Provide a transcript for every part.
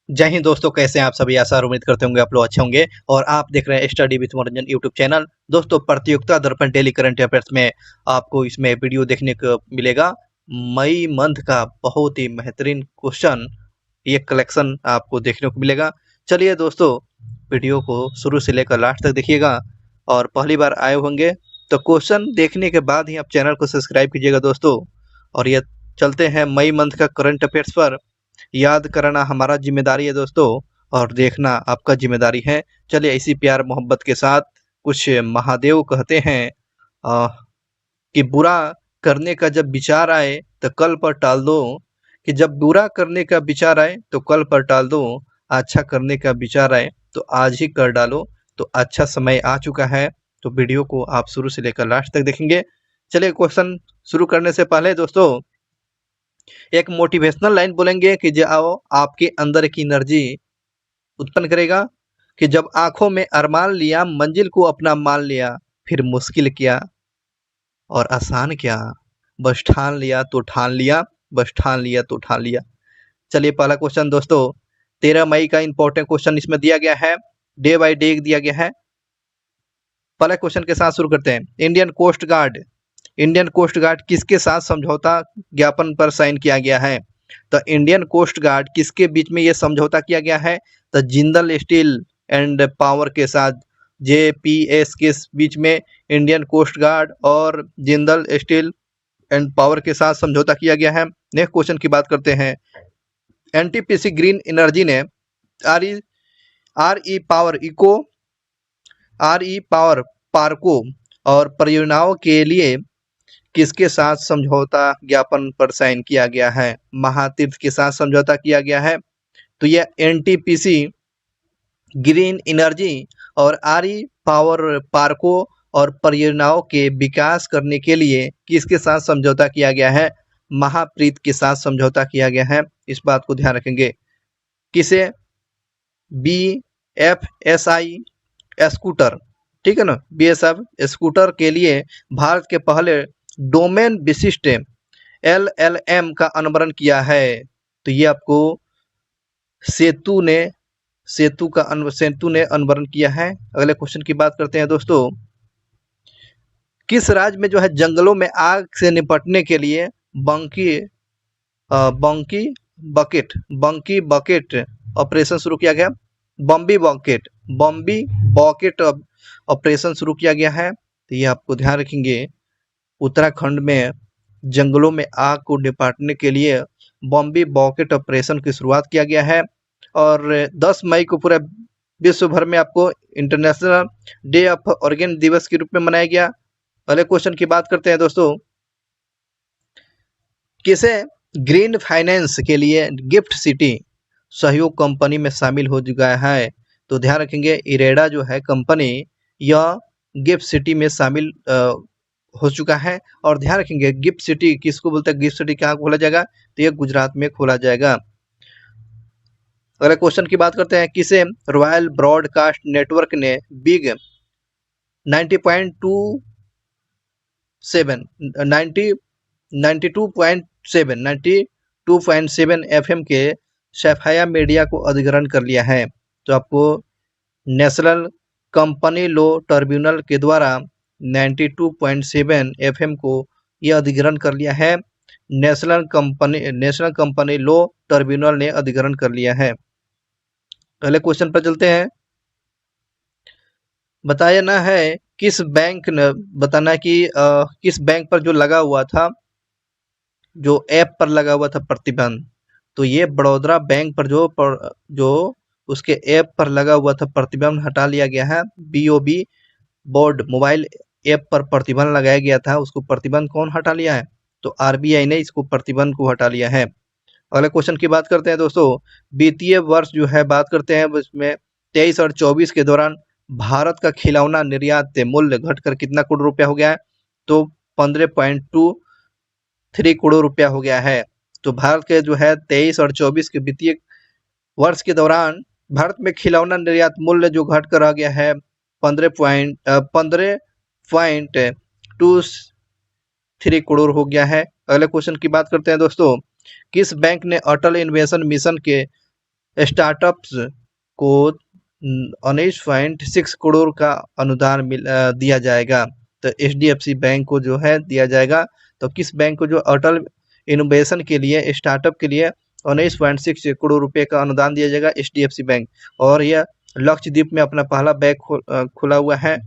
जय हिंद दोस्तों, कैसे हैं आप सभी। आशा और उम्मीद करते होंगे आप लोग अच्छे होंगे और आप देख रहे हैं स्टडी विथ मनोरंजन यूट्यूब चैनल। दोस्तों, प्रतियोगिता दर्पण डेली करंट अफेयर्स में आपको इसमें वीडियो देखने को मिलेगा। मई मंथ का बहुत ही बेहतरीन क्वेश्चन, ये कलेक्शन आपको देखने को मिलेगा। चलिए दोस्तों, वीडियो को शुरू से लेकर लास्ट तक देखिएगा और पहली बार आए होंगे तो क्वेश्चन देखने के बाद ही आप चैनल को सब्सक्राइब कीजिएगा दोस्तों। और ये चलते हैं मई मंथ का करंट अफेयर्स पर। याद करना हमारा जिम्मेदारी है दोस्तों, और देखना आपका जिम्मेदारी है। चलिए इसी प्यार मोहब्बत के साथ कुछ महादेव कहते हैं कि बुरा करने का जब विचार आए तो कल पर टाल दो। कि जब बुरा करने का विचार आए तो कल पर टाल दो, अच्छा करने का विचार आए तो आज ही कर डालो। तो अच्छा समय आ चुका है, तो वीडियो को आप शुरू से लेकर लास्ट तक देखेंगे। चलिए क्वेश्चन शुरू करने से पहले दोस्तों एक मोटिवेशनल लाइन बोलेंगे कि जाओ आपके अंदर की एनर्जी उत्पन्न करेगा। कि जब आंखों में अरमान लिया, मंजिल को अपना मान लिया, फिर मुश्किल क्या और आसान क्या, बस ठान लिया तो ठान लिया, बस ठान लिया तो ठान लिया। चलिए पहला क्वेश्चन दोस्तों, 13 मई का इंपॉर्टेंट क्वेश्चन इसमें दिया गया है, डे बाय डे दिया गया है। पहले क्वेश्चन के साथ शुरू करते हैं। इंडियन कोस्ट गार्ड किसके साथ समझौता ज्ञापन पर साइन किया गया है? तो इंडियन कोस्ट गार्ड किसके बीच में ये समझौता किया गया है? तो जिंदल स्टील एंड पावर के साथ, जेपीएस के बीच में इंडियन कोस्ट गार्ड और जिंदल स्टील एंड पावर के साथ समझौता किया गया है। नेक्स्ट क्वेश्चन की बात करते हैं। एनटीपीसी ग्रीन एनर्जी ने R E R E power eco R E power पार्को और परियोजनाओं के लिए किसके साथ समझौता ज्ञापन पर साइन किया गया है? महातीर्थ के साथ समझौता किया गया है। तो यह एनटीपीसी ग्रीन एनर्जी और आरई पावर पार्कों और परियोजनाओं के विकास करने के लिए किसके साथ समझौता किया गया है? महाप्रीत के साथ समझौता किया गया है। इस बात को ध्यान रखेंगे। किसे? BFSI स्कूटर, ठीक है ना, BSF स्कूटर के लिए भारत के पहले डोमेन विशिष्ट LLM का अनावरण किया है। तो ये आपको सेतु ने अनावरण किया है। अगले क्वेश्चन की बात करते हैं दोस्तों। किस राज्य में जो है जंगलों में आग से निपटने के लिए बंकी बकेट ऑपरेशन शुरू किया गया? बम्बी बॉकेट ऑपरेशन शुरू किया गया है। तो ये आपको ध्यान रखेंगे। उत्तराखंड में जंगलों में आग को निपटने के लिए बॉम्बी बॉकेट ऑपरेशन की शुरुआत किया गया है। और 10 मई को पूरा विश्व भर में आपको इंटरनेशनल डे ऑफ ऑर्गेन दिवस के रूप में मनाया गया। पहले क्वेश्चन की बात करते हैं दोस्तों। किसे ग्रीन फाइनेंस के लिए गिफ्ट सिटी सहयोग कंपनी में शामिल हो चुका है? तो ध्यान रखेंगे, इरेडा जो है कंपनी, यह गिफ्ट सिटी में शामिल हो चुका है। और ध्यान रखेंगे, गिफ्ट सिटी किसको बोलते हैं? गिफ्ट सिटी कहाँ खोला जाएगा? तो ये गुजरात में खोला जाएगा। अगले क्वेश्चन की बात करते हैं। किसे रॉयल ब्रॉडकास्ट नेटवर्क ने बिग 92.7 FM के सैफाया मीडिया को अधिग्रहण कर लिया है? तो आपको नेशनल कंपनी लॉ ट्रिब्यूनल के द्वारा 92.7 FM को यह अधिग्रहण कर लिया है। नेशनल कंपनी लॉ ट्रिब्यूनल ने अधिग्रहण कर लिया है। अगले क्वेश्चन पर चलते हैं। बताना है किस बैंक ने, बताना है कि किस बैंक पर जो लगा हुआ था, जो ऐप पर लगा हुआ था प्रतिबंध, तो ये बड़ौदा बैंक पर जो उसके ऐप पर लगा हुआ था प्रतिबंध हटा लिया गया है। BOB बोर्ड मोबाइल ऐप पर प्रतिबंध लगाया गया था, उसको प्रतिबंध कौन हटा लिया है? तो RBI ने इसको प्रतिबंध को हटा लिया है। अगले क्वेश्चन की बात करते हैं दोस्तों। वित्तीय वर्ष जो है बात करते हैं, उसमें 23 और 24 के दौरान भारत का खिलौना निर्यात मूल्य घटकर कितना करोड़ रुपया हो गया है? तो 15.23 करोड़ रुपया हो गया है। तो भारत के जो है 23 और 24 के वित्तीय वर्ष के दौरान भारत में खिलौना निर्यात मूल्य जो घट कर आ गया है 15.23 करोड़ हो गया है। अगले क्वेश्चन की बात करते हैं दोस्तों। किस बैंक ने अटल इनोवेशन मिशन के स्टार्टअप्स को 19.6 करोड़ का अनुदान दिया जाएगा। तो एचडीएफसी बैंक को जो है दिया जाएगा। तो किस बैंक को? जो अटल इनोवेशन के लिए, स्टार्टअप के लिए 19.6 करोड़ रुपए का अनुदान दिया जाएगा, एचडीएफसी बैंक। और यह लक्षद्वीप में अपना पहला बैंक खुला हुआ है,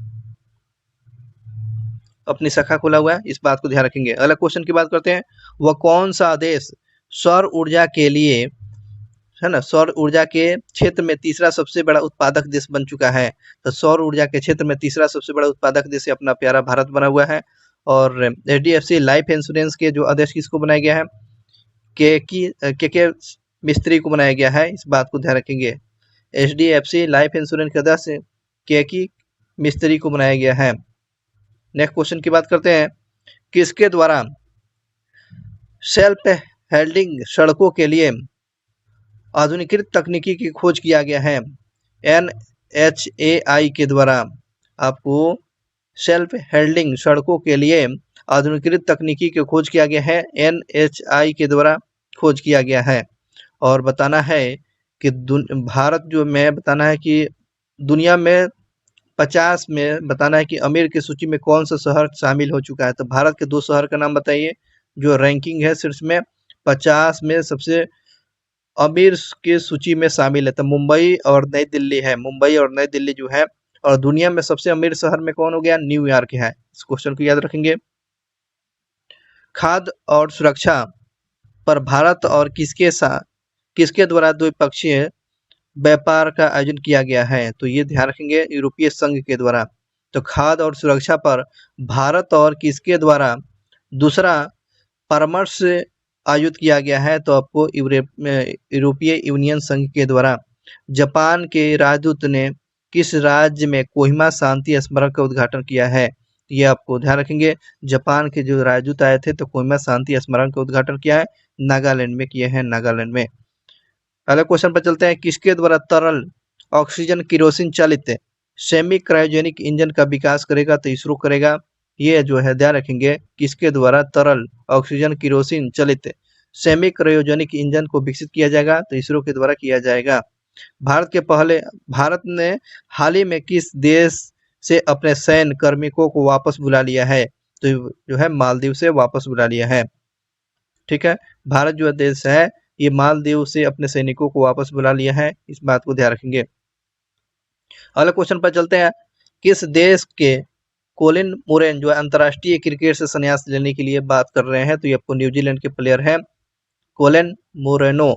अपनी शाखा खुला हुआ है, इस बात को ध्यान रखेंगे। अगला क्वेश्चन की बात करते हैं, वह कौन सा देश सौर ऊर्जा के लिए, है ना, सौर ऊर्जा के क्षेत्र में तीसरा सबसे बड़ा उत्पादक देश बन चुका है? तो सौर ऊर्जा के क्षेत्र में तीसरा सबसे बड़ा उत्पादक देश अपना प्यारा भारत बना हुआ है। और एचडीएफसी लाइफ इंश्योरेंस के जो अध्यक्ष किसको बनाया गया है? के मिस्त्री को बनाया गया है, इस बात को ध्यान रखेंगे। एचडीएफसी लाइफ इंश्योरेंस के अध्यक्ष के मिस्त्री को बनाया गया है। नेक्स्ट क्वेश्चन की बात करते हैं, किसके द्वारा सेल्फ हेल्डिंग सड़कों के लिए आधुनिकीकृत तकनीकी की खोज किया गया है? NHAI के द्वारा आपको सेल्फ हेल्डिंग सड़कों के लिए आधुनिकीकृत तकनीकी की खोज किया गया है, NHAI के द्वारा खोज किया गया है। और बताना है कि भारत जो में बताना है कि दुनिया में 50 में बताना है कि अमीर की सूची में कौन सा शहर शामिल हो चुका है? तो भारत के 2 शहर का नाम बताइए जो रैंकिंग है शीर्ष में 50 में सबसे अमीर की सूची में शामिल है। तो मुंबई और नई दिल्ली है, मुंबई और नई दिल्ली जो है। और दुनिया में सबसे अमीर शहर में कौन हो गया? न्यूयॉर्क है। इस क्वेश्चन को याद रखेंगे। खाद्य और सुरक्षा पर भारत और किसके द्वारा द्विपक्षीय व्यापार का आयोजन किया गया है? तो ये ध्यान रखेंगे, यूरोपीय संघ के द्वारा। तो खाद्य और सुरक्षा पर भारत और किसके द्वारा दूसरा परामर्श आयोजित किया गया है? तो आपको यूरोपीय यूनियन संघ के द्वारा। जापान के राजदूत ने किस राज्य में कोहिमा शांति स्मारक का उद्घाटन किया है? ये आपको ध्यान रखेंगे। जापान के जो राजदूत आए थे तो कोहिमा शांति स्मारक का उद्घाटन किया है, नागालैंड में किए हैं, नागालैंड में। अगले क्वेश्चन पर चलते हैं, किसके द्वारा तरल ऑक्सीजन केरोसिन चालित सेमी क्रायोजेनिक इंजन का विकास करेगा? तो इसरो करेगा। ये जो है ध्यान रखेंगे, किसके द्वारा तरल ऑक्सीजन केरोसिन चलित सेमी क्रायोजेनिक इंजन को विकसित किया जाएगा? तो इसरो के द्वारा किया जाएगा। भारत ने हाल ही में किस देश से अपने सैन्य कार्मिकों को वापस बुला लिया है? तो जो है मालदीव से वापस बुला लिया है। ठीक है, भारत जो देश है ये मालदीव से अपने सैनिकों को वापस बुला लिया है, इस बात को ध्यान रखेंगे। अगले क्वेश्चन पर चलते हैं, किस देश के कोलिन मोरेन जो अंतर्राष्ट्रीय क्रिकेट से संन्यास लेने के लिए बात कर रहे हैं? तो ये आपको न्यूजीलैंड के प्लेयर हैं, कोलिन मोरेनो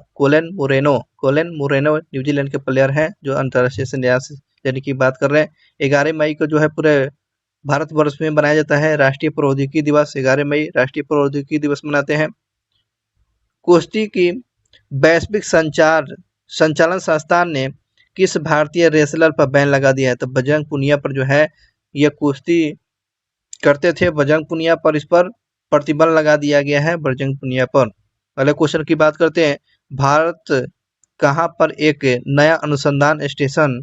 न्यूजीलैंड के प्लेयर हैं जो अंतर्राष्ट्रीय संन्यास लेने की बात कर रहे हैं। 11 मई को जो है पूरे भारतवर्ष में मनाया जाता है राष्ट्रीय प्रौद्योगिकी दिवस। 11 मई राष्ट्रीय प्रौद्योगिकी दिवस मनाते हैं। कुश्ती की वैश्विक संचालन संस्थान ने किस भारतीय रेसलर पर बैन लगा दिया है? तो बजरंग पुनिया पर जो है ये कुश्ती करते थे, बजरंग पुनिया पर इस पर प्रतिबंध लगा दिया गया है, बजरंग पुनिया पर। अगले क्वेश्चन की बात करते हैं, भारत कहाँ पर एक नया अनुसंधान स्टेशन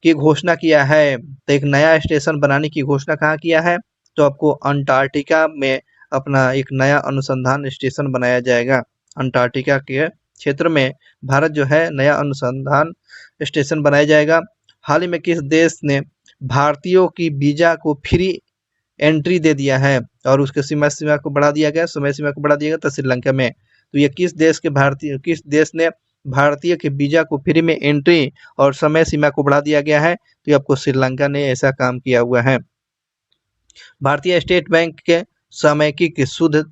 की घोषणा किया है? तो एक नया स्टेशन बनाने की घोषणा कहाँ किया है? तो आपको अंटार्कटिका में अपना एक नया अनुसंधान स्टेशन बनाया जाएगा। अंटार्कटिका के क्षेत्र में भारत जो है नया अनुसंधान स्टेशन बनाया जाएगा। हाल ही में किस देश ने भारतीयों की वीजा को फ्री एंट्री दे दिया है और उसके समय सीमा को बढ़ा दिया गया? तो श्रीलंका में। तो ये किस देश ने भारतीय के वीजा को फ्री में एंट्री और समय सीमा को बढ़ा दिया गया है? तो ये आपको श्रीलंका ने ऐसा काम किया हुआ है। भारतीय स्टेट बैंक के सामयिक शुद्ध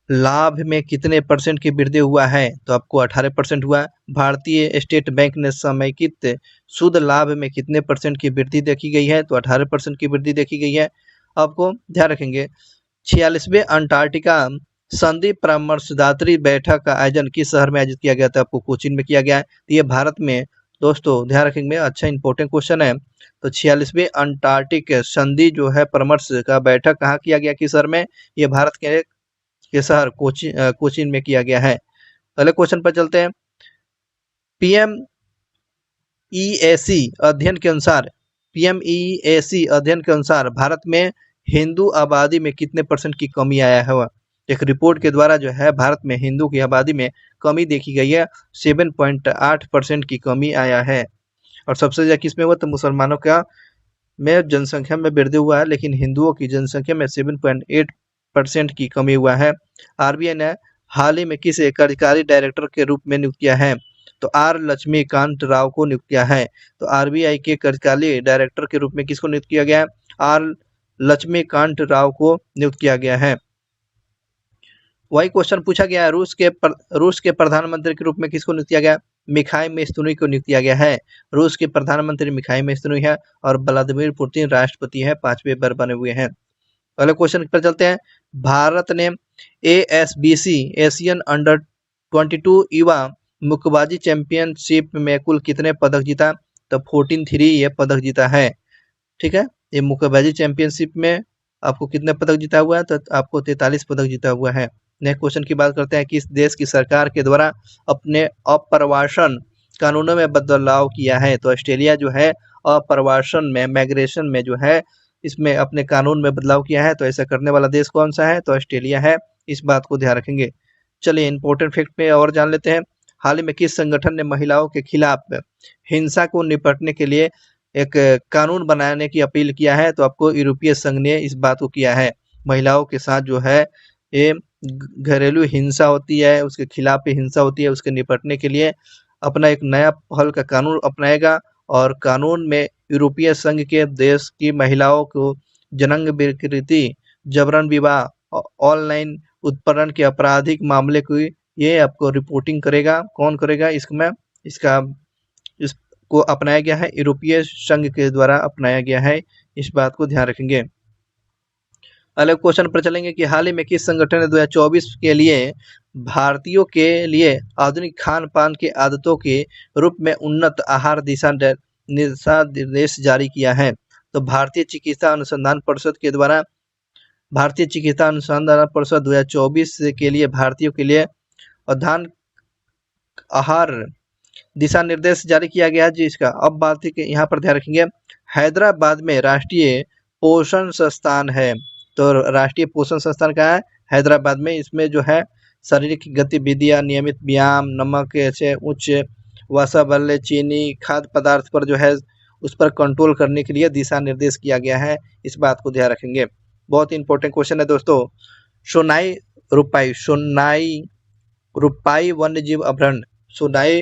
लाभ में कितने % की वृद्धि हुआ है? तो आपको 18% हुआ। भारतीय स्टेट बैंक ने सामयिक शुद्ध लाभ में कितने % की वृद्धि देखी गई है? तो 18% की वृद्धि देखी गई है। आपको ध्यान रखेंगे, 46वें अंटार्कटिका संधि परामर्शदात्री बैठक का आयोजन किस शहर में आयोजित किया गया था? आपको कोचीन में किया गया है। तो ये भारत में, दोस्तों ध्यान रखेंगे, अच्छा इंपॉर्टेंट क्वेश्चन है। तो 46वें अंटार्कटिक संधि जो है परामर्श का बैठक कहाँ किया गया, किस शहर में? ये भारत के शहर कोचीन में किया गया है। अगले क्वेश्चन पर चलते हैं, PMEAC अध्ययन के अनुसार भारत में हिंदू आबादी में कितने % की कमी आया है? एक रिपोर्ट के द्वारा जो है भारत में हिंदू की आबादी में कमी देखी गई है, 7.8% की कमी आया है। और सबसे ज़्यादा किसमें हुआ, तो मुसलमानों का में जनसंख्या में वृद्धि हुआ है, लेकिन हिंदुओं की जनसंख्या में 7.8% की कमी हुआ है। आरबीआई ने हाल ही में किसे कार्यकारी डायरेक्टर के रूप में नियुक्त किया है, तो आर लक्ष्मीकांत राव को नियुक्त किया है। तो आरबीआई के कार्यकारी डायरेक्टर के रूप में किसको नियुक्त किया गया है, आर लक्ष्मीकांत राव को नियुक्त किया गया है। वही क्वेश्चन पूछा गया है, रूस के प्रधानमंत्री के रूप में किसको नियुक्त किया गया, मिखाइल मिशुस्तिनी को नियुक्त किया गया है। रूस के प्रधानमंत्री मिखाइल मिशुस्तिनी है और व्लादिमीर पुतिन राष्ट्रपति है, 5वें बार बने हुए हैं। अगले क्वेश्चन पर चलते हैं। भारत ने एएसबीसी एशियन अंडर 22 युवा मुक्केबाजी चैंपियनशिप में कुल कितने पदक जीता, तो 14 ये पदक जीता है। ठीक है, ये मुक्केबाजी चैंपियनशिप में आपको कितने पदक जीता हुआ है, तो आपको 43 पदक जीता हुआ है। नेक्स्ट क्वेश्चन की बात करते हैं, किस देश की सरकार के द्वारा अपने अप्रवासन कानूनों में बदलाव किया है, तो ऑस्ट्रेलिया जो है अप्रवासन में, माइग्रेशन में जो है इसमें अपने कानून में बदलाव किया है। तो ऐसा करने वाला देश कौन सा है, तो ऑस्ट्रेलिया है, इस बात को ध्यान रखेंगे। चलिए इंपॉर्टेंट फैक्ट पे और जान लेते हैं। हाल ही में किस संगठन ने महिलाओं के खिलाफ हिंसा को निपटने के लिए एक कानून बनाने की अपील किया है, तो आपको यूरोपीय संघ ने इस बात को किया है। महिलाओं के साथ जो है ये घरेलू हिंसा होती है, उसके खिलाफ हिंसा होती है, उसके निपटने के लिए अपना एक नया पहल का कानून अपनाएगा। और कानून में यूरोपीय संघ के देश की महिलाओं को जन्म विकृति, जबरन विवाह, ऑनलाइन उत्पीड़न के आपराधिक मामले की ये आपको रिपोर्टिंग करेगा। कौन करेगा, इसमें इसका इसको अपनाया गया है, यूरोपीय संघ के द्वारा अपनाया गया है, इस बात को ध्यान रखेंगे। अगले क्वेश्चन पर चलेंगे कि हाल ही में किस संगठन ने 2024 के लिए भारतीयों के लिए आधुनिक खान पान की आदतों के रूप में उन्नत आहार दिशा निर्देश जारी किया है, तो भारतीय चिकित्सा अनुसंधान परिषद के द्वारा भारतीय चिकित्सा अनुसंधान परिषद 2024 के लिए भारतीयों के लिए अधान आहार दिशा निर्देश जारी किया गया है, जिसका अब बात है कि यहाँ पर ध्यान रखेंगे, हैदराबाद में राष्ट्रीय पोषण संस्थान है। तो राष्ट्रीय पोषण संस्थान कहाँ है, हैदराबाद में। इसमें जो है शारीरिक गतिविधियां, नियमित व्यायाम, नमक से उच्च वसा वाले चीनी खाद्य पदार्थ पर जो है उस पर कंट्रोल करने के लिए दिशा निर्देश किया गया है, इस बात को ध्यान रखेंगे। बहुत इंपॉर्टेंट क्वेश्चन है दोस्तों। सोनाई रुपाई वन्यजीव अभ्यारण्य, सोनाई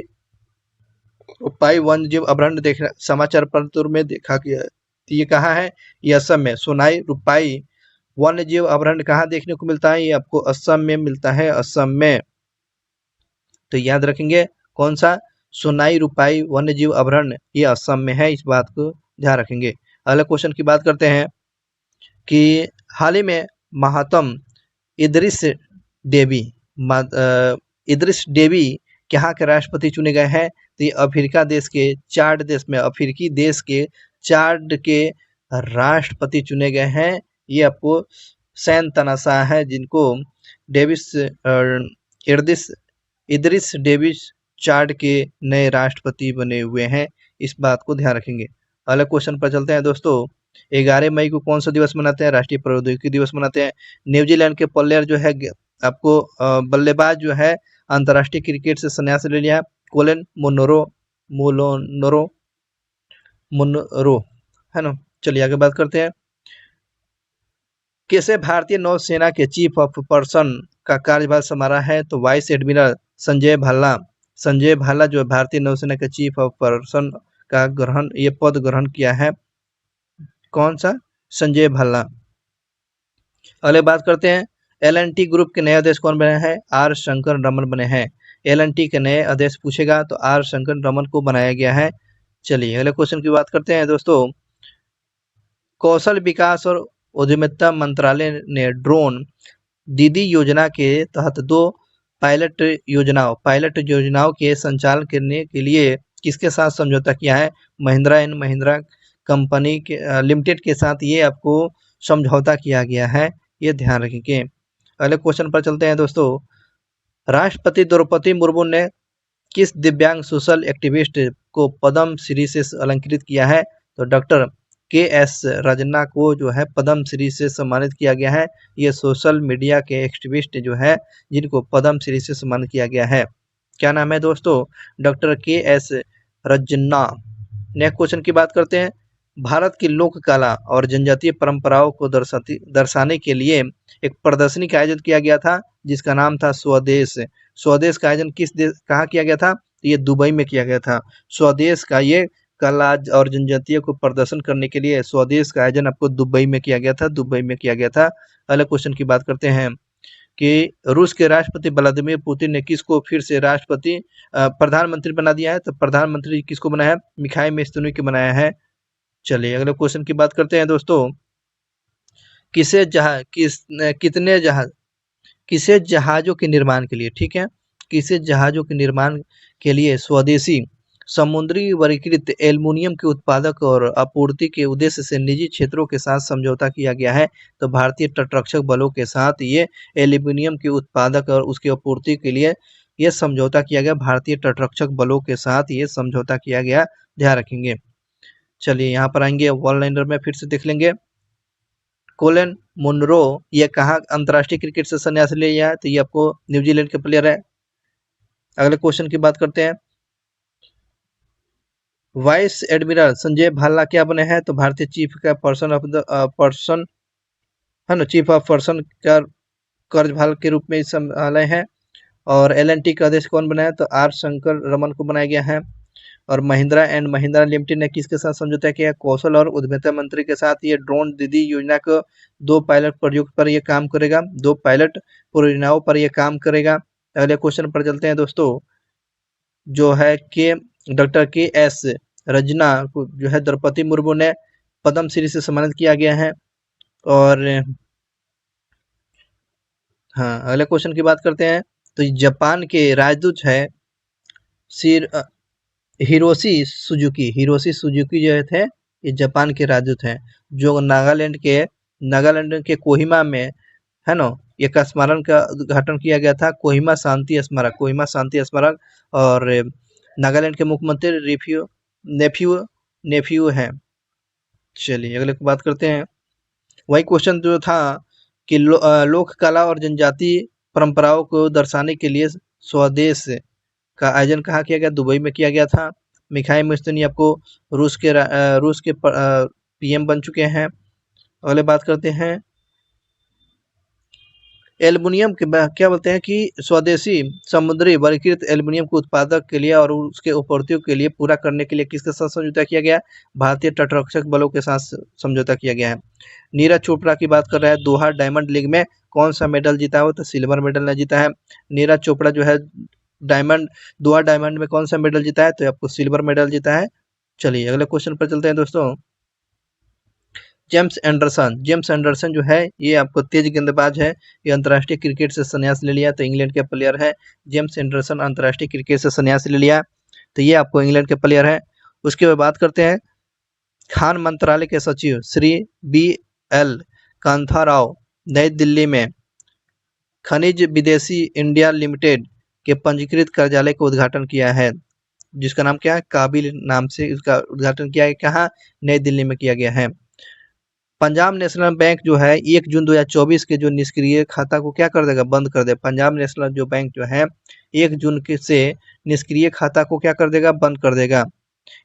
रुपाई वन्यजीव अभ्यारण्य देखना समाचार पत्र में देखा गया, ये कहाँ है, ये असम में। सोनाई रुपाई वन्यजीव अभ्यारण्य कहाँ देखने को मिलता है, ये आपको असम में मिलता है, असम में। तो याद रखेंगे कौन सा, सोनाई रुपाई वन्यजीव अभ्यारण्य, ये असम में है, इस बात को ध्यान रखेंगे। अगले क्वेश्चन की बात करते हैं कि हाल ही में महात्म इदरिस डेबी इदरिस डेबी यहाँ के राष्ट्रपति चुने गए हैं, तो ये अफ्रीका देश के चाड देश में, अफ्रीकी देश के चाड के राष्ट्रपति चुने गए हैं। ये आपको सैन तनासा है, जिनको डेविस इदरिस डेविस चाड के नए राष्ट्रपति बने हुए हैं, इस बात को ध्यान रखेंगे। अगले क्वेश्चन पर चलते हैं दोस्तों। 11 मई को कौन सा दिवस मनाते हैं, राष्ट्रीय प्रौद्योगिकी दिवस मनाते हैं। न्यूजीलैंड के प्लेयर जो है आपको बल्लेबाज जो है अंतर्राष्ट्रीय क्रिकेट से संन्यास ले लिया, कोलिन मुनरो है ना। चलिए आगे बात करते हैं। किसे भारतीय नौसेना के चीफ ऑफ पर्सन का कार्यभार संभाला है, तो वाइस एडमिरल संजय भाल्ला। संजय भाल्ला जो भारतीय नौसेना के चीफ ऑफ पर्सन का ये पद ग्रहण किया है, कौन सा, संजय भाल्ला। अगले बात करते हैं, एल&टी ग्रुप के नए अध्यक्ष कौन बने हैं, आर शंकर रमन बने हैं। एल&टी के नए अध्यक्ष पूछेगा तो आर शंकर रमन को बनाया गया है। चलिए अगले क्वेश्चन की बात करते हैं दोस्तों। कौशल विकास और उद्यमिता मंत्रालय ने ड्रोन दीदी योजना के तहत 2 पायलट योजनाओं के संचालन करने के लिए किसके साथ समझौता किया है, महिंद्रा एंड महिंद्रा कंपनी के लिमिटेड के साथ ये आपको समझौता किया गया है, ये ध्यान रखेंगे। अगले क्वेश्चन पर चलते हैं दोस्तों। राष्ट्रपति द्रौपदी मुर्मू ने किस दिव्यांग सोशल एक्टिविस्ट को पद्म श्री से अलंकृत किया है, तो डॉक्टर के.एस. रजना को जो है पद्म श्री से सम्मानित किया गया है। ये सोशल मीडिया के एक्टिविस्ट जो है जिनको पद्म श्री से सम्मानित किया गया है। क्या नाम है दोस्तों? Doctor K S. Rajna. Next question की बात करते हैं। भारत की लोक कला और जनजातीय परंपराओं को दर्शाने के लिए एक प्रदर्शनी का आयोजन किया गया था जिसका नाम था स्वदेश। स्वदेश का आयोजन किस देश कहाँ किया गया था? ये दुबई में किया गया था। स्वदेश का ये कला और जनजातीय को प्रदर्शन करने के लिए स्वदेश का आयोजन आपको दुबई में किया गया था। दुबई में किया गया था। अगले क्वेश्चन की बात करते हैं कि रूस के राष्ट्रपति व्लादिमीर पुतिन ने किसको फिर से प्रधानमंत्री बना दिया है? तो प्रधानमंत्री किसको बनाया है? मिखाइल मिशुस्तिनी को बनाया है। चलिए अगले क्वेश्चन की बात करते हैं दोस्तों। किसे जहाज किस कितने जहाज किसे जहाजों के निर्माण के लिए, ठीक है, किसे जहाजों के निर्माण के लिए स्वदेशी समुद्री वर्गीकृत एल्युमिनियम के उत्पादक और आपूर्ति के उद्देश्य से निजी क्षेत्रों के साथ समझौता किया गया है? तो भारतीय तटरक्षक बलों के साथ ये एल्युमिनियम के उत्पादक और उसकी आपूर्ति के लिए ये समझौता किया गया। भारतीय तटरक्षक बलों के साथ ये समझौता किया गया, ध्यान रखेंगे। चलिए यहाँ पर आएंगे वन लाइनर में फिर से देख लेंगे। कोलिन मुनरो ये कहाँ अंतर्राष्ट्रीय क्रिकेट से संन्यास ले लिया है? तो ये आपको न्यूजीलैंड के प्लेयर है। अगले क्वेश्चन की बात करते हैं। वाइस एडमिरल संजय भाल्ला क्या बने हैं? तो भारतीय चीफ का पर्सन है ना, चीफ ऑफ पर्सन का कार्यभार के रूप में संभाले हैं। और एल&टी का अध्यक्ष कौन बना है? तो आर शंकर रमन को बनाया गया है। और महिंद्रा एंड महिंद्रा लिमिटेड ने किसके साथ समझौता किया? कौशल और उद्यमिता मंत्री के साथ। ये ड्रोन दीदी योजना को 2 पायलट प्रोजेक्ट पर ये काम करेगा, 2 पायलट परियोजनाओं पर ये काम करेगा। अगले क्वेश्चन पर चलते हैं दोस्तों, जो है कि डॉक्टर के.एस. रजना को जो है द्रौपदी मुर्मू ने पद्म श्री से सम्मानित किया गया है। और हाँ, अगले क्वेश्चन की बात करते हैं। तो जापान के राजदूत है हिरोशी सुजुकी जो थे, ये जापान के राजदूत हैं। जो नागालैंड के कोहिमा में है ना, एक स्मारक का उद्घाटन किया गया था, कोहिमा शांति स्मारक। और नागालैंड के मुख्यमंत्री नेफ्यू हैं। चलिए अगले की बात करते हैं। वही क्वेश्चन जो था कि लोक कला और जनजातीय परंपराओं को दर्शाने के लिए स्वदेश का आयोजन कहाँ किया गया? दुबई में किया गया था। मिखाइल मिशुस्तिनी आपको रूस के पीएम बन चुके हैं। अगले बात करते हैं एल्युमिनियम के क्या बोलते हैं कि स्वदेशी समुद्री वर्गीकृत एल्युमिनियम के उत्पादक के लिए और उसके आपूर्तियों के लिए पूरा करने के लिए किसके साथ समझौता किया गया? भारतीय तटरक्षक बलों के साथ समझौता किया गया है। नीरज चोपड़ा की बात कर रहे हैं। दोहा डायमंड लीग में कौन सा मेडल जीता हो? तो सिल्वर मेडल ने जीता है। नीरज चोपड़ा जो है दोहा डायमंड में कौन सा मेडल जीता है? तो आपको सिल्वर मेडल जीता है। चलिए अगले क्वेश्चन पर चलते हैं दोस्तों। जेम्स एंडरसन जो है ये आपको तेज गेंदबाज है। ये अंतर्राष्ट्रीय क्रिकेट से संन्यास ले लिया, तो इंग्लैंड के प्लेयर है। जेम्स एंडरसन अंतर्राष्ट्रीय क्रिकेट से संन्यास ले लिया, तो ये आपको इंग्लैंड के प्लेयर है। उसके बाद बात करते हैं खान मंत्रालय के सचिव श्री BL कांथा राव नई दिल्ली में खनिज विदेशी इंडिया लिमिटेड के पंजीकृत कार्यालय का उद्घाटन किया है, जिसका नाम क्या है? काबिल नाम से इसका उद्घाटन किया है। कहाँ? नई दिल्ली में किया गया है। पंजाब नेशनल बैंक जो है 1 जून 2024 के जो निष्क्रिय खाता को क्या कर देगा? बंद कर दे। पंजाब नेशनल जो बैंक जो है 1 जून से निष्क्रिय खाता को क्या कर देगा? बंद कर देगा।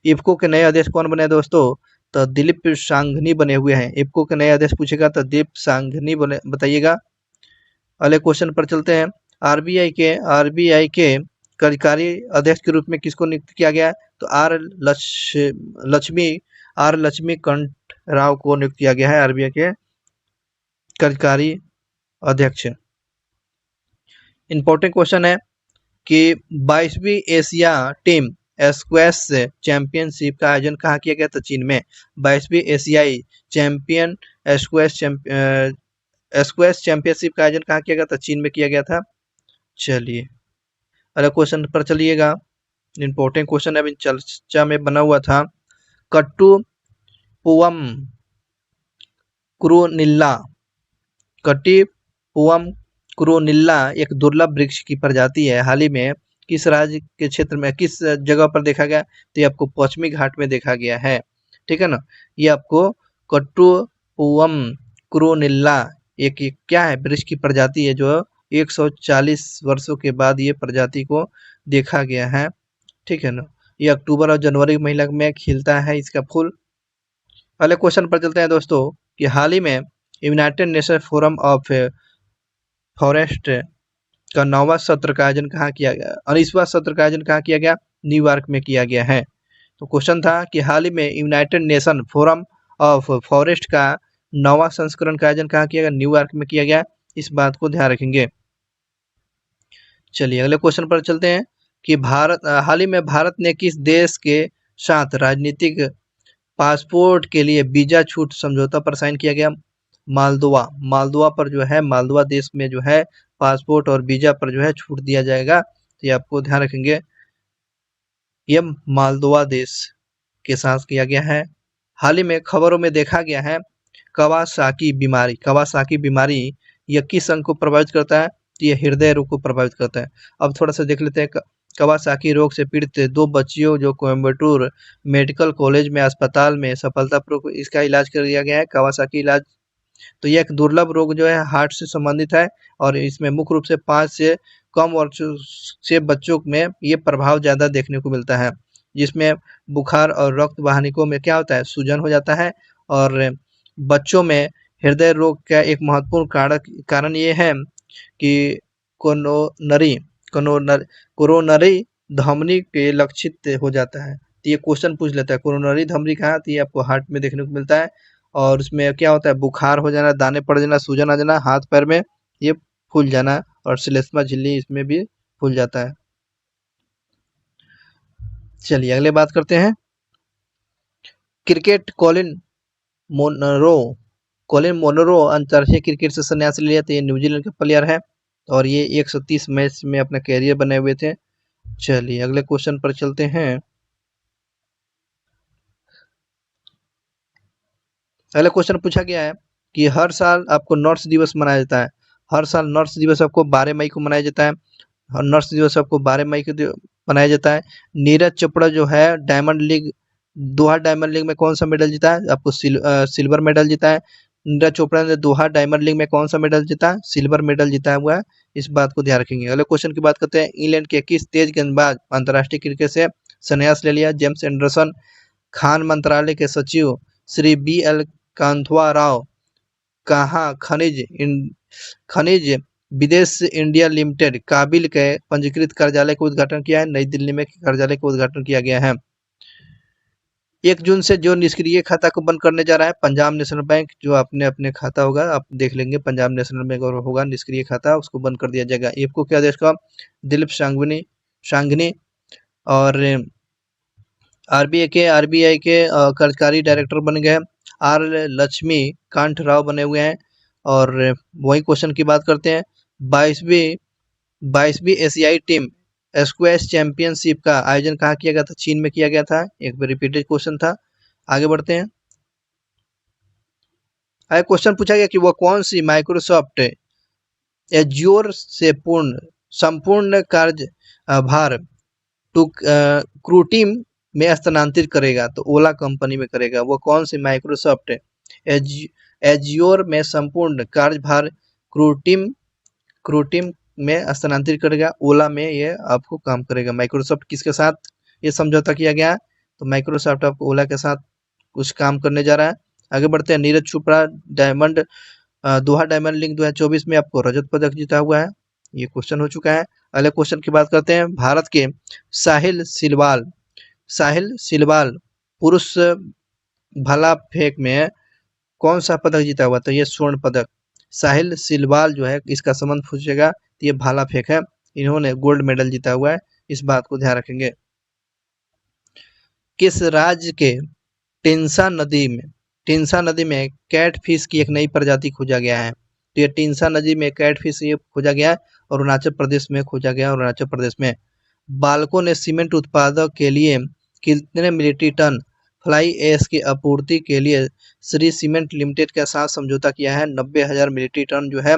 इफ्को के नए अध्यक्ष कौन बने दोस्तों? तो दिलीप सांघनी बने हुए हैं। इफ्को के नए अध्यक्ष पूछेगा तो दिलीप सांघनी बने, बताइएगा। अगले क्वेश्चन पर चलते हैं। आरबीआई के कार्यकारी अध्यक्ष के रूप में किसको नियुक्त किया गया? तो लक्ष्मीकांत राव को नियुक्त किया गया है आरबीआई के कार्यकारी अध्यक्ष। इंपॉर्टेंट क्वेश्चन है कि 22वीं एशिया टीम स्क्वैश चैंपियनशिप का आयोजन कहाँ किया गया? तो चीन में। 22वीं एशियाई चैंपियन स्क्वैश चैंपियनशिप का आयोजन कहाँ किया गया? तो चीन में किया गया था। चलिए अगले क्वेश्चन पर चलिएगा। इंपॉर्टेंट क्वेश्चन अभी चर्चा में बना हुआ था। कट्टुपुवम क्रूनिल्ला एक दुर्लभ वृक्ष की प्रजाति है। हाल ही में किस राज्य के क्षेत्र में किस जगह पर देखा गया? तो ये आपको पश्चिमी घाट में देखा गया है। ठीक है ना। ये आपको कट्टुपुअम क्रोनिल्ला एक क्या है, वृक्ष की प्रजाति है जो 140 वर्षों के बाद ये प्रजाति को देखा गया है, ठीक है ना। ये अक्टूबर और जनवरी महीना में खिलता है इसका फूल। अगले क्वेश्चन पर चलते हैं दोस्तों कि हाल ही में United nation forum of forest का 9वां सत्र का आयोजन कहाँ किया गया, 19वां सत्र का आयोजन कहाँ किया गया, न्यूयॉर्क में किया गया है। तो क्वेश्चन था कि हाल ही में United nation forum of forest का 9वां संस्करण का आयोजन कहाँ किया गया, न्यूयॉर्क में किया गया। इस बात को ध्यान रखेंगे। चलिए अगले क्वेश्चन पर चलते हैं कि हाल ही में भारत ने किस देश के साथ राजनीतिक पासपोर्ट के लिए वीजा छूट समझौता पर साइन किया गया, मालदोवा। मालदोवा पर जो है, मालदोवा देश में जो है पासपोर्ट और वीजा पर जो है छूट दिया जाएगा। तो ये आपको ध्यान रखेंगे, ये मालदोवा देश के साथ किया गया है। हाल ही में खबरों में देखा गया है कवासाकी बीमारी। कवासाकी बीमारी यह किस अंग को प्रभावित करता है, तो ये हृदय रोग को प्रभावित करता है। अब थोड़ा सा देख लेते हैं कवासाकी रोग से पीड़ित 2 बच्चियों जो कोयम्बटूर मेडिकल कॉलेज में अस्पताल में सफलतापूर्वक इसका इलाज कर दिया गया है। कवासाकी इलाज तो यह एक दुर्लभ रोग जो है हार्ट से संबंधित है और इसमें मुख्य रूप से 5 से कम वर्षों से बच्चों में ये प्रभाव ज़्यादा देखने को मिलता है, जिसमें बुखार और रक्त वाहिनियों में क्या होता है, सूजन हो जाता है। और बच्चों में हृदय रोग का एक महत्वपूर्ण कारण ये है कि कोरोनरी कोरोनरी धमनी पे लक्षित हो जाता है। तो ये क्वेश्चन पूछ लेता है कोरोनरी धमनी कहाँ, तो ये आपको हार्ट में देखने को मिलता है। और उसमें क्या होता है, बुखार हो जाना, दाने पड़ जाना, सूजन आ जाना, हाथ पैर में ये फूल जाना और श्लेष्मा झिल्ली इसमें भी फूल जाता है। चलिए अगले बात करते हैं क्रिकेट। कॉलिन मोनरो अंतर्राष्ट्रीय क्रिकेट से संन्यास ले लिया। तो ये न्यूजीलैंड के प्लेयर है और ये 130 मैच में अपना कैरियर बनाए हुए थे। चलिए अगले क्वेश्चन पर चलते हैं। अगला क्वेश्चन पूछा गया है कि हर साल आपको नर्स दिवस मनाया जाता है। हर साल नर्स दिवस आपको 12 मई को मनाया जाता है और नर्स दिवस आपको 12 मई को मनाया जाता है। नीरज चोपड़ा जो है डायमंड लीग, दोहा डायमंड लीग में कौन सा मेडल जीता है, आपको सिल्वर मेडल जीता है। नीरज चोपड़ा ने दोहा डायमंड लीग में कौन सा मेडल जीता है, सिल्वर मेडल जीता हुआ है। इस बात को ध्यान रखेंगे। अगले क्वेश्चन की बात करते हैं, इंग्लैंड के किस तेज गेंदबाज अंतर्राष्ट्रीय क्रिकेट से संन्यास ले लिया, जेम्स एंडरसन। खान मंत्रालय के सचिव श्री BL कांथवा राव कहाँ खनिज विदेश इंडिया लिमिटेड काबिल के पंजीकृत कार्यालय का उद्घाटन किया है, नई दिल्ली में कार्यालय का उद्घाटन किया गया है। 1 जून से जो निष्क्रिय खाता को बंद करने जा रहा है पंजाब नेशनल बैंक, जो अपने अपने खाता होगा आप देख लेंगे, पंजाब नेशनल बैंक और होगा निष्क्रिय खाता उसको बंद कर दिया जाएगा। आपको क्या देश का दिलीप शांघनी और आरबीआई के कार्यकारी डायरेक्टर बन गए। आर लक्ष्मी कांठ राव बने हुए हैं। और वही क्वेश्चन की बात करते हैं, 22वीं एशियाई टीम स्क्वैश चैंपियनशिप का आयोजन कहाँ किया गया था, चीन में किया गया था। एक बार रिपीटेड क्वेश्चन था। आगे बढ़ते हैं। आगे क्वेश्चन पूछा गया कि वह कौन सी माइक्रोसॉफ्ट एज्योर से संपूर्ण कार्य भार क्रूटीम में स्थानांतरित करेगा, तो ओला कंपनी में करेगा। वो कौन सी माइक्रोसॉफ्ट एज्योर में संपूर्ण कार्यभार क्रूटीम में स्थानांतरित करेगा, ओला में ये आपको काम करेगा। माइक्रोसॉफ्ट किसके साथ ये समझौता किया गया, तो माइक्रोसॉफ्ट आपको ओला के साथ कुछ काम करने जा रहा है। आगे बढ़ते हैं, नीरज चोपड़ा दोहा डायमंड लीग 2024 में आपको रजत पदक जीता हुआ है, ये क्वेश्चन हो चुका है। अगले क्वेश्चन की बात करते हैं, भारत के साहिल सिलवाल पुरुष भाला फेंक में कौन सा पदक जीता हुआ, तो ये स्वर्ण पदक। साहिल सिलवाल जो है इसका संबंध पूछेगा तो ये भाला फेंक है, इन्होंने गोल्ड मेडल जीता हुआ है, इस बात को ध्यान रखेंगे। किस राज्य के टिंसा नदी में कैटफिश की एक नई प्रजाति खोजा गया है, तो ये टिंसा नदी में कैटफिश ये खोजा गया है, अरुणाचल प्रदेश में खोजा गया। अरुणाचल प्रदेश में बाल्को ने सीमेंट उत्पादक के लिए कितने मिलिट्री टन फ्लाई ऐश की आपूर्ति के लिए श्री सीमेंट लिमिटेड के साथ समझौता किया है, 90,000 मिलिट्री टन जो है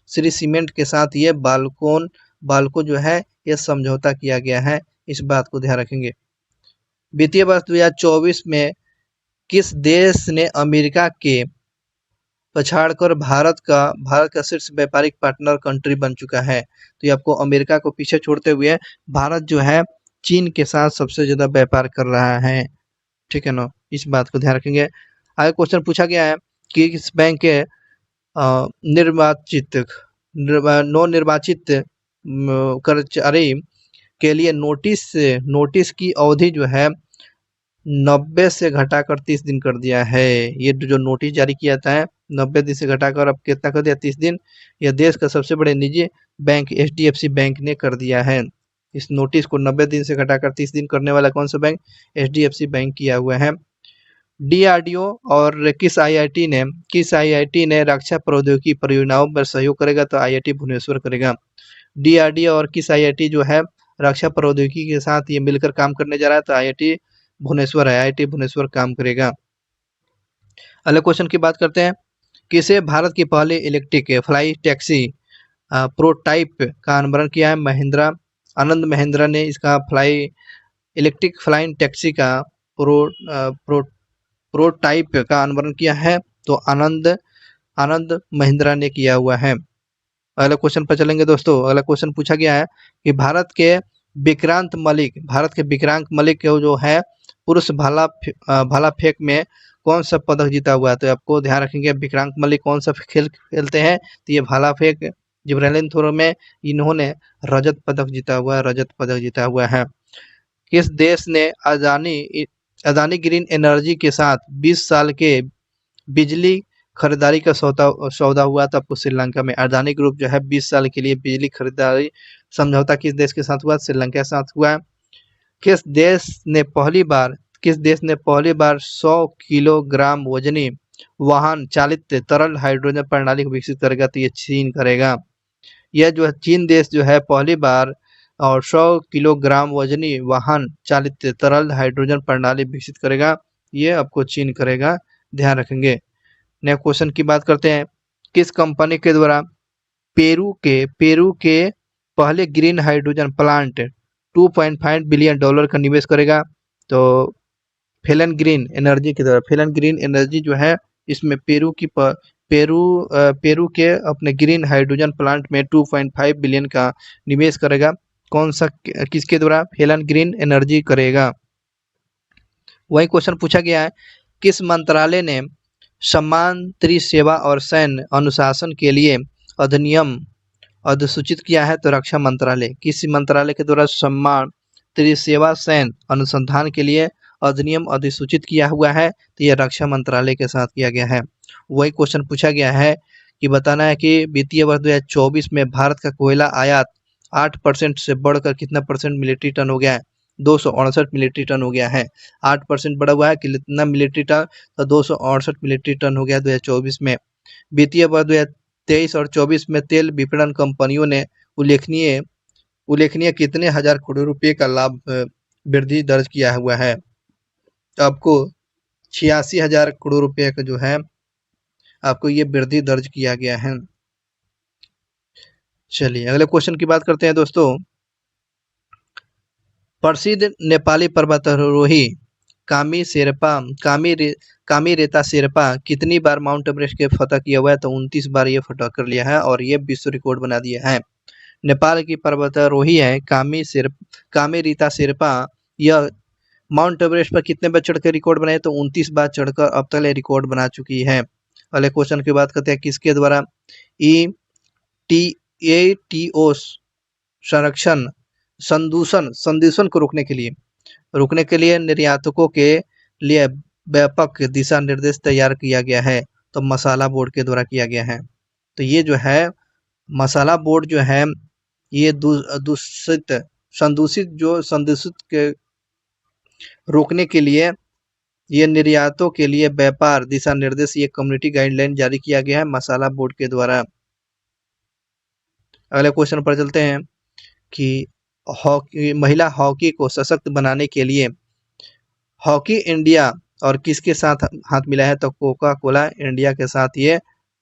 श्री सीमेंट के साथ ये बाल्को जो है ये समझौता किया गया है, इस बात को ध्यान रखेंगे। वित्तीय वर्ष 2024 में किस देश ने अमेरिका के पछाड़कर भारत का शीर्ष व्यापारिक पार्टनर कंट्री बन चुका है? तो ये आपको अमेरिका को पीछे छोड़ते हुए भारत जो है चीन के साथ सबसे ज़्यादा व्यापार कर रहा है। ठीक है ना? इस बात को ध्यान रखेंगे। आगे क्वेश्चन पूछा गया है कि किस बैंक के निर्वाचित नवनिर्वाचित कर्मचारी के लिए नोटिस की अवधि जो है 90 से घटाकर 30 दिन कर दिया है। ये जो नोटिस जारी किया जाता है 90 दिन से घटाकर अब कितना कर दिया 30 दिन। यह देश का सबसे बड़े निजी बैंक एचडीएफसी बैंक ने कर दिया है। इस नोटिस को 90 दिन से घटाकर 30 दिन करने वाला कौन सा बैंक? एचडीएफसी बैंक किया हुआ है। डीआरडीओ और किस आईआईटी ने रक्षा प्रौद्योगिकी परियोजनाओं पर सहयोग करेगा? तो आईआईटी भुवनेश्वर करेगा। डीआरडीओ और किस आईआईटी जो है रक्षा प्रौद्योगिकी के साथ ये मिलकर काम करने जा रहा है? तो आईआईटी भुवनेश्वर है। आईआईटी भुवनेश्वर काम करेगा। अगले क्वेश्चन की बात करते हैं। किसे भारत की पहली इलेक्ट्रिक फ्लाई टैक्सी प्रोटाइप का अनावरण किया है? महिंद्रा आनंद महिंद्रा ने इसका इलेक्ट्रिक फ्लाइंग टैक्सी का प्रोटाइप का अनावरण किया है। तो आनंद महिंद्रा ने किया हुआ है। अगला क्वेश्चन पर चलेंगे दोस्तों। अगला क्वेश्चन पूछा गया है कि भारत के विक्रांत मलिक जो है पुरुष भाला फेंक में कौन सा पदक जीता हुआ है? तो आपको ध्यान रखेंगे विक्रांत मलिक कौन सा खेल खेलते हैं? तो ये भाला फेंक जिब्रालिन थ्रो में इन्होंने रजत पदक जीता हुआ है। किस देश ने अदानी ग्रीन एनर्जी के साथ 20 साल के बिजली खरीदारी का सौदा हुआ था? आपको श्रीलंका में अदानी ग्रुप जो है 20 साल के लिए बिजली खरीदारी समझौता किस देश के साथ हुआ? श्रीलंका के साथ हुआ है। किस देश ने पहली बार 100 किलोग्राम वजनी वाहन चालित तरल हाइड्रोजन प्रणाली को विकसित करेगा? तो ये चीन करेगा। यह जो है चीन देश जो है पहली बार और 100 किलोग्राम वजनी वाहन चालित तरल हाइड्रोजन प्रणाली विकसित करेगा। ये आपको चीन करेगा, ध्यान रखेंगे। नेक्स्ट क्वेश्चन की बात करते हैं। किस कंपनी के द्वारा पेरू के पहले ग्रीन हाइड्रोजन प्लांट $2.5 बिलियन का निवेश करेगा? तो फेलन ग्रीन एनर्जी के द्वारा फेलन ग्रीन एनर्जी जो है इसमें पेरू के अपने ग्रीन हाइड्रोजन प्लांट में 2.5 बिलियन का निवेश करेगा। कौन सा किसके द्वारा? फेलन ग्रीन एनर्जी करेगा। वही क्वेश्चन पूछा गया है किस मंत्रालय ने सम्मान त्रिसेवा और सैन्य अनुशासन के लिए अधिनियम अधिसूचित किया है? तो रक्षा मंत्रालय। किस मंत्रालय के द्वारा सम्मान त्रिसेवा सैन्य अनुसंधान के लिए अधिनियम अधिसूचित किया हुआ है? तो यह रक्षा मंत्रालय के साथ किया गया है। वही क्वेश्चन पूछा गया है कि बताना है कि वित्तीय वर्ष 2024 में भारत का कोयला आयात 8% से बढ़कर कितना परसेंट मिलिट्री टन हो गया है? 268 मिलिट्री टन हो गया है। 8% बढ़ा हुआ है, कितना मिलिट्री टन? तो 268 मिलिट्री टन हो गया 2024 में। वित्तीय वर्ष 2023 और 24 में तेल विपणन कंपनियों ने उल्लेखनीय कितने हजार करोड़ रुपए का लाभ वृद्धि दर्ज किया हुआ है? तो आपको 86,000 करोड़ रुपए का जो है आपको ये वृद्धि दर्ज किया गया है। चलिए अगले क्वेश्चन की बात करते हैं दोस्तों। प्रसिद्ध नेपाली पर्वतारोही कामी रेता शेरपा कितनी बार माउंट एवरेस्ट के फतह किया हुआ है? तो 29 बार ये फतह कर लिया है और ये विश्व रिकॉर्ड बना दिया है। नेपाल की पर्वतारोही है कामी रीता शेरपा। यह माउंट एवरेस्ट पर कितने बार चढ़कर रिकॉर्ड बनाए? तो 29 बार चढ़कर अब तक रिकॉर्ड बना चुकी है। अगले क्वेश्चन की बात करते हैं किसके द्वारा ATO संदूषण को रोकने के लिए निर्यातकों के लिए व्यापक दिशा निर्देश तैयार किया गया है? तो मसाला बोर्ड के द्वारा किया गया है। तो ये जो है मसाला बोर्ड जो है ये संदूषित के रोकने के लिए ये निर्यातों के लिए व्यापार दिशा निर्देश ये कम्युनिटी गाइडलाइन जारी किया गया है मसाला बोर्ड के द्वारा। अगले क्वेश्चन पर चलते हैं कि महिला हॉकी को सशक्त बनाने के लिए हॉकी इंडिया और किसके साथ हाथ मिलाया है? तो कोका कोला इंडिया के साथ ये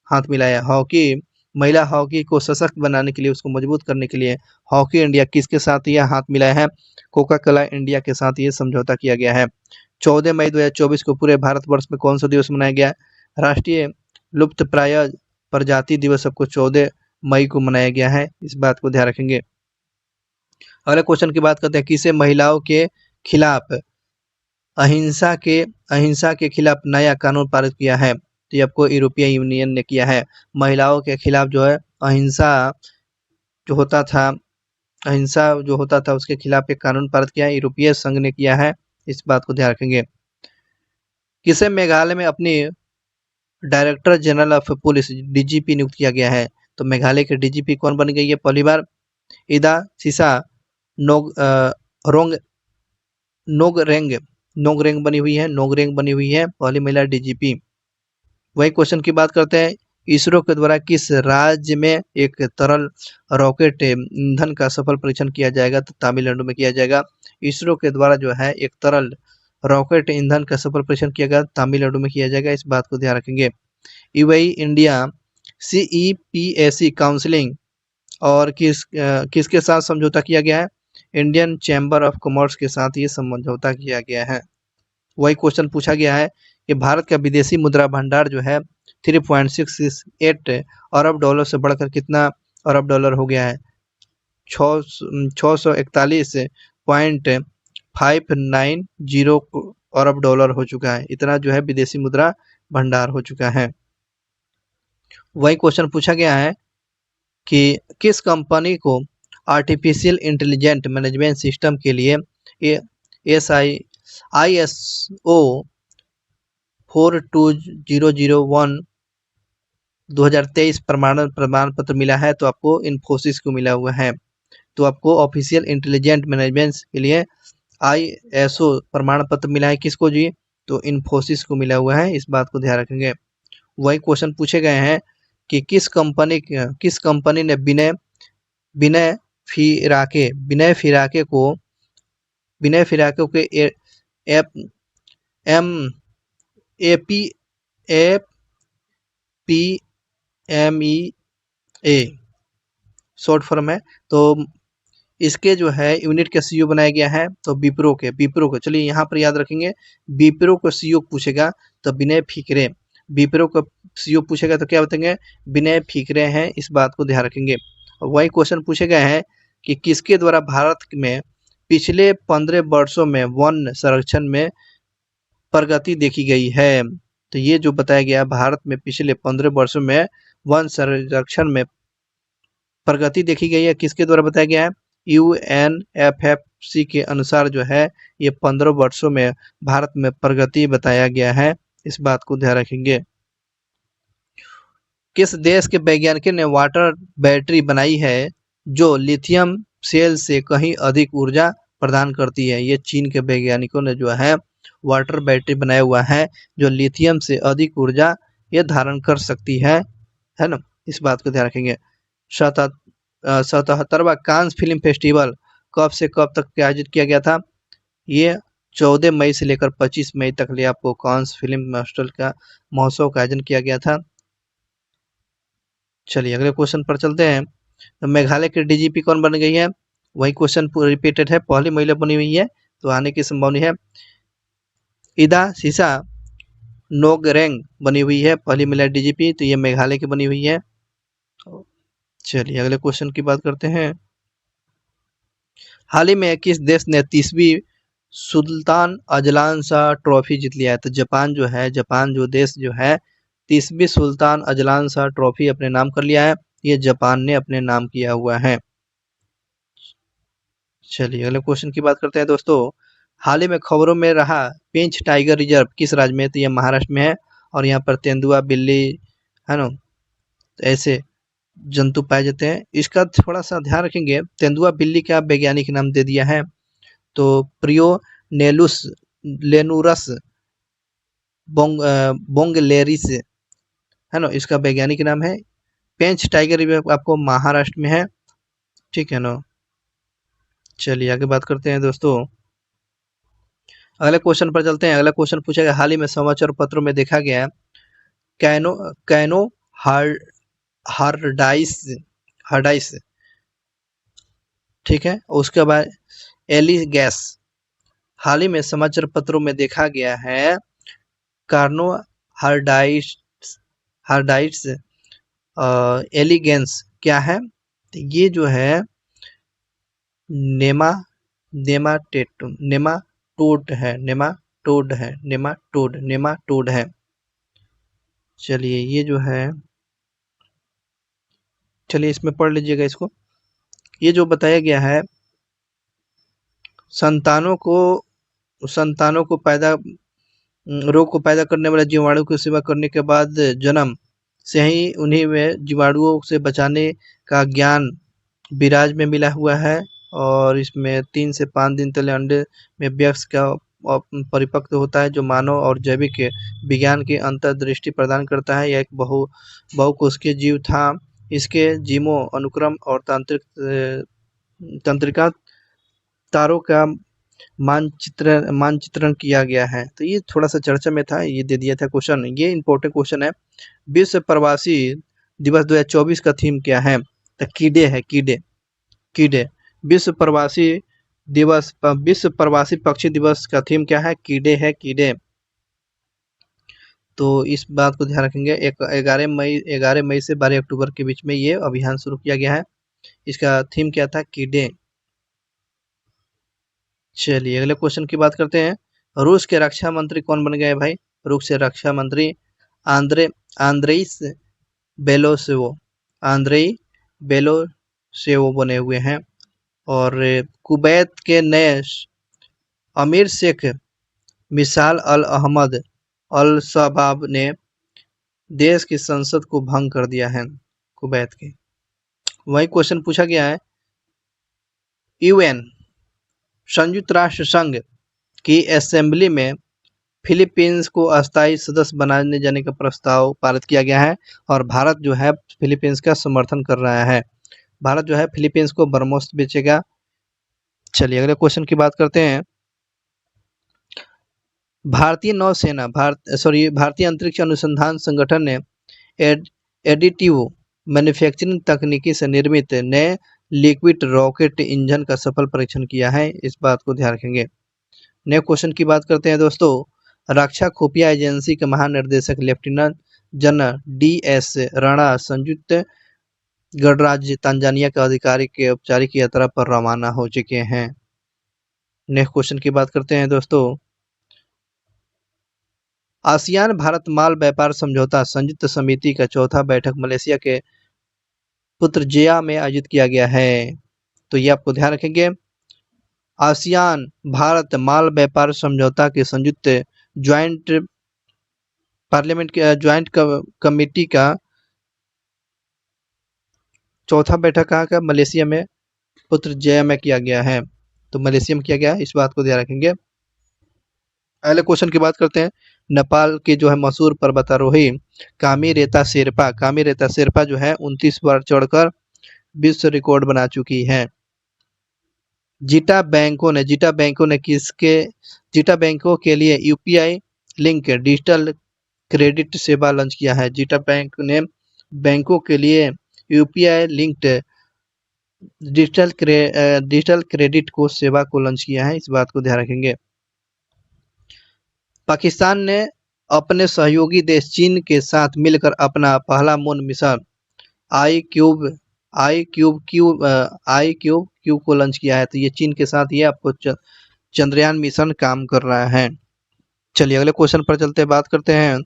हाथ मिलाया है। महिला हॉकी को सशक्त बनाने के लिए, उसको मजबूत करने के लिए हॉकी इंडिया किसके साथ ये हाथ मिलाया है? कोका कोला इंडिया के साथ ये समझौता किया गया है। 14 मई 2024 को पूरे भारतवर्ष में कौन सा दिवस मनाया गया है? राष्ट्रीय लुप्तप्राय प्रजाति दिवस सबको 14 मई को मनाया गया है, इस बात को ध्यान रखेंगे। अगले क्वेश्चन की बात करते हैं, किसे महिलाओं के खिलाफ अहिंसा के खिलाफ नया कानून पारित किया है? तो ये आपको यूरोपीय यूनियन ने किया है। महिलाओं के खिलाफ जो है अहिंसा जो होता था उसके खिलाफ एक कानून पारित किया है, यूरोपीय संघ ने किया है, इस बात को ध्यान रखेंगे। किसे मेघालय में अपनी director general of police DGP नियुक्त किया गया है? तो मेघालय के डीजीपी कौन बन गई है पहली बार? इदा सिसा रोंग नोगरेंग नोगरेंग बनी हुई है, पहली महिला डीजीपी। वही क्वेश्चन की बात करते हैं, इसरो के द्वारा किस राज्य में एक तरल रॉकेट ईंधन का सफल परीक्षण किया जाएगा? तो तमिलनाडु में किया जाएगा। इसरो के द्वारा जो है एक तरल रॉकेट ईंधन का सफल परीक्षण किया गया, तमिलनाडु में किया जाएगा, इस बात को ध्यान रखेंगे। यूएई इंडिया सीईपीएसी काउंसिलिंग और किसके साथ समझौता किया गया है? इंडियन चैम्बर ऑफ कॉमर्स के साथ ये समझौता किया गया है। वही क्वेश्चन पूछा गया है कि भारत का विदेशी मुद्रा भंडार जो है 3.68 अरब डॉलर से बढ़कर कितना अरब डॉलर हो गया है? 641.590 अरब डॉलर हो चुका है। इतना जो है विदेशी मुद्रा भंडार हो चुका है। वही क्वेश्चन पूछा गया है कि किस कंपनी को आर्टिफिशियल इंटेलिजेंट मैनेजमेंट सिस्टम के लिए ISO 42001 2023 प्रमाण पत्र मिला है? तो आपको इन्फोसिस को मिला हुआ है। तो आपको ऑफिशियल इंटेलिजेंट मैनेजमेंट के लिए ISO प्रमाण पत्र मिला है, किसको जी? तो इन्फोसिस को मिला हुआ है, इस बात को ध्यान रखेंगे। वही क्वेश्चन पूछे गए हैं कि किस कंपनी ने विनय फिराके के APMEA शॉर्ट फॉर्म है, तो इसके जो है यूनिट के सीईओ बनाया गया है, तो विप्रो के चलिए यहाँ पर याद रखेंगे, विप्रो को सीईओ पूछेगा तो विनय फिक्रे, विप्रो को सीईओ पूछेगा तो क्या बताएंगे? विनय फिक्रे हैं, इस बात को ध्यान रखेंगे। वही क्वेश्चन पूछे गए हैं कि किसके द्वारा भारत में पिछले 15 वर्षों में वन संरक्षण में प्रगति देखी गई है? तो ये जो बताया गया भारत में पिछले 15 वर्षों में वन संरक्षण में प्रगति देखी गई है, किसके द्वारा बताया गया है? UNFFC के अनुसार जो है ये 15 वर्षों में भारत में प्रगति बताया गया है, इस बात को ध्यान रखेंगे। किस देश के वैज्ञानिक ने वाटर बैटरी बनाई है जो लिथियम सेल से कहीं अधिक ऊर्जा प्रदान करती है? ये चीन के वैज्ञानिकों ने जो है वाटर बैटरी बनाया हुआ है जो लिथियम से अधिक ऊर्जा ये धारण कर सकती है ना, इस बात को ध्यान रखेंगे। 77वां कांस फिल्म फेस्टिवल कब से कब तक आयोजित किया गया था? ये 14 मई से लेकर 25 मई तक लिए आपको कांस फिल्म फेस्टिवल का महोत्सव का आयोजन किया गया था। चलिए अगले क्वेश्चन पर चलते हैं। तो मेघालय के डीजीपी कौन बन गई है? वही क्वेश्चन रिपीटेड है, पहली महिला बनी हुई है, तो आने की संभावना है। इदा सिसा नोगरेंग बनी हुई है पहली महिला डीजीपी, तो ये मेघालय की बनी हुई है। चलिए अगले क्वेश्चन की बात करते हैं। हाल ही में किस देश ने 30वीं सुल्तान अजलान शाह ट्रॉफी जीत लिया है? तो जापान जो देश जो है 30वीं सुल्तान अजलान शाह ट्रॉफी अपने नाम कर लिया है, ये जापान ने अपने नाम किया हुआ है। चलिए अगले क्वेश्चन की बात करते हैं दोस्तों। हाल ही में खबरों में रहा पेंच टाइगर रिजर्व किस राज्य में? तो ये महाराष्ट्र में है, और यहाँ पर तेंदुआ बिल्ली है ना, तो ऐसे जंतु पाए जाते हैं। इसका थोड़ा सा ध्यान रखेंगे, तेंदुआ बिल्ली का वैज्ञानिक नाम दे दिया है, तो प्रियोनेलुस लेनुरस बोंगलेरिस है ना, इसका वैज्ञानिक नाम है। पेंच टाइगर रिजर्व आपको महाराष्ट्र में है, ठीक है ना। चलिए आगे बात करते हैं दोस्तों। अगले क्वेश्चन पर चलते हैं। अगला क्वेश्चन पूछेगा, हाल ही में समाचार पत्रों में देखा गया है कैनो हार्डाइस ठीक है, उसके बाद एली गैस हाल ही में समाचार पत्रों में देखा गया है कार्नो हार्डाइट्स हार्डाइट्स एलिगेंस क्या है? तो ये जो है नेमा नेमाटोड है। चलिए ये जो है, चलिए इसमें पढ़ लीजिएगा इसको। ये जो बताया गया है, संतानों को संतानों को पैदा रोग को पैदा करने वाले जीवाणु की सेवा करने के बाद जन्म से ही उन्हीं में जीवाणुओं से बचाने का ज्ञान विराज में मिला हुआ है और इसमें 3 से 5 दिन तले अंडे में वयस्क का परिपक्व होता है, जो मानव और जैविक विज्ञान की अंतर्दृष्टि प्रदान करता है। यह एक बहुकोशिकीय जीव था। इसके जीनों, अनुक्रम और तंत्रिका तारों का मानचित्रण किया गया है। तो ये थोड़ा सा चर्चा में था, ये दे दिया था क्वेश्चन। ये इंपॉर्टेंट क्वेश्चन है। विश्व प्रवासी दिवस 2024 का थीम क्या है? तो कीड़े है, कीड़े। विश्व प्रवासी पक्षी दिवस का थीम क्या है? कीड़े है, कीड़े। तो इस बात को ध्यान रखेंगे। 11 मई से 12 अक्टूबर के बीच में ये अभियान शुरू किया गया है। इसका थीम क्या था? कीड़े। चलिए अगले क्वेश्चन की बात करते हैं। रूस के रक्षा मंत्री कौन बन गए भाई? रूस के रक्षा मंत्री आंद्रे आंद्रेइस बेलोसेवो आंद्रेई बेलोसेवो बने हुए हैं। और कुवैत के नए अमीर शेख मिसाल अल अहमद अल शबाब ने देश की संसद को भंग कर दिया है, कुवैत के। वही क्वेश्चन पूछा गया है, यूएन संयुक्त राष्ट्र संघ की असेंबली में फिलीपींस को अस्थायी सदस्य बनाने जाने का प्रस्ताव पारित किया गया है और भारत जो है फिलीपींस का समर्थन कर रहा है। भारत जो है फिलीपींस को ब्रह्मोस बेचेगा। चलिए अगले क्वेश्चन की बात करते हैं। भारतीय अंतरिक्ष अनुसंधान संगठन ने एडिटिव मैन्युफैक्चरिंग तकनीकी से निर्मित नए लिक्विड रॉकेट इंजन का सफल परीक्षण किया है। इस बात को ध्यान रखेंगे। नए क्वेश्चन की बात करते हैं दोस्तों। रक्षा खुफिया एजेंसी के महानिर्देशक लेफ्टिनेंट जनरल DS राणा संयुक्त गणराज्य तंजानिया के अधिकारी के औपचारिक यात्रा पर रवाना हो चुके हैं। नेक्स्ट क्वेश्चन की बात करते हैं दोस्तों। आसियान भारत माल व्यापार समझौता संयुक्त समिति का चौथा बैठक मलेशिया के पुत्रजया में आयोजित किया गया है। तो ये आपको ध्यान रखेंगे। आसियान भारत माल व्यापार समझौता के संयुक्त ज्वाइंट कमेटी का चौथा बैठक कहाँ का? मलेशिया में पुत्रजया में किया गया है। तो मलेशिया में किया गया है, इस बात को ध्यान रखेंगे। अगले क्वेश्चन की बात करते हैं। नेपाल के जो है मशहूर पर्वतारोही कामी रेता शेरपा जो है 29 बार चढ़कर विश्व रिकॉर्ड बना चुकी है। जीटा बैंकों के लिए UPI लिंक डिजिटल क्रेडिट सेवा लॉन्च किया है। जीटा बैंक ने बैंकों के लिए UPI लिंक्ड डिजिटल क्रेडिट को सेवा को लॉन्च किया है। इस बात को ध्यान रखेंगे। पाकिस्तान ने अपने सहयोगी देश चीन के साथ मिलकर अपना पहला मून मिशन आई क्यूब क्यू को लॉन्च किया है। तो ये चीन के साथ ये आपको चंद्रयान मिशन काम कर रहा है। चलिए अगले क्वेश्चन पर चलते बात करते हैं।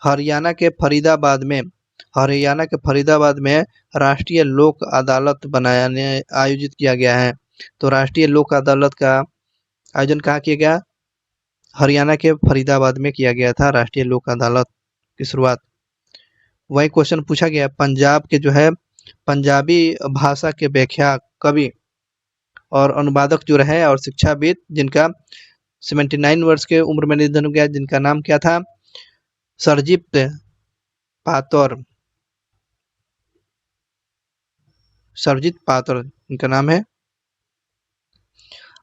हरियाणा के फरीदाबाद में राष्ट्रीय लोक अदालत आयोजित किया गया है। तो राष्ट्रीय लोक अदालत का आयोजन कहाँ किया गया? हरियाणा के फरीदाबाद में किया गया था राष्ट्रीय लोक अदालत की शुरुआत। वही क्वेश्चन पूछा गया, पंजाब के जो है पंजाबी भाषा के व्याख्या कवि और अनुवादक जो रहे और शिक्षाविद जिनका 79 वर्ष के उम्र में निधन हो गया, जिनका नाम क्या था? सरजीत पातर इनका नाम है।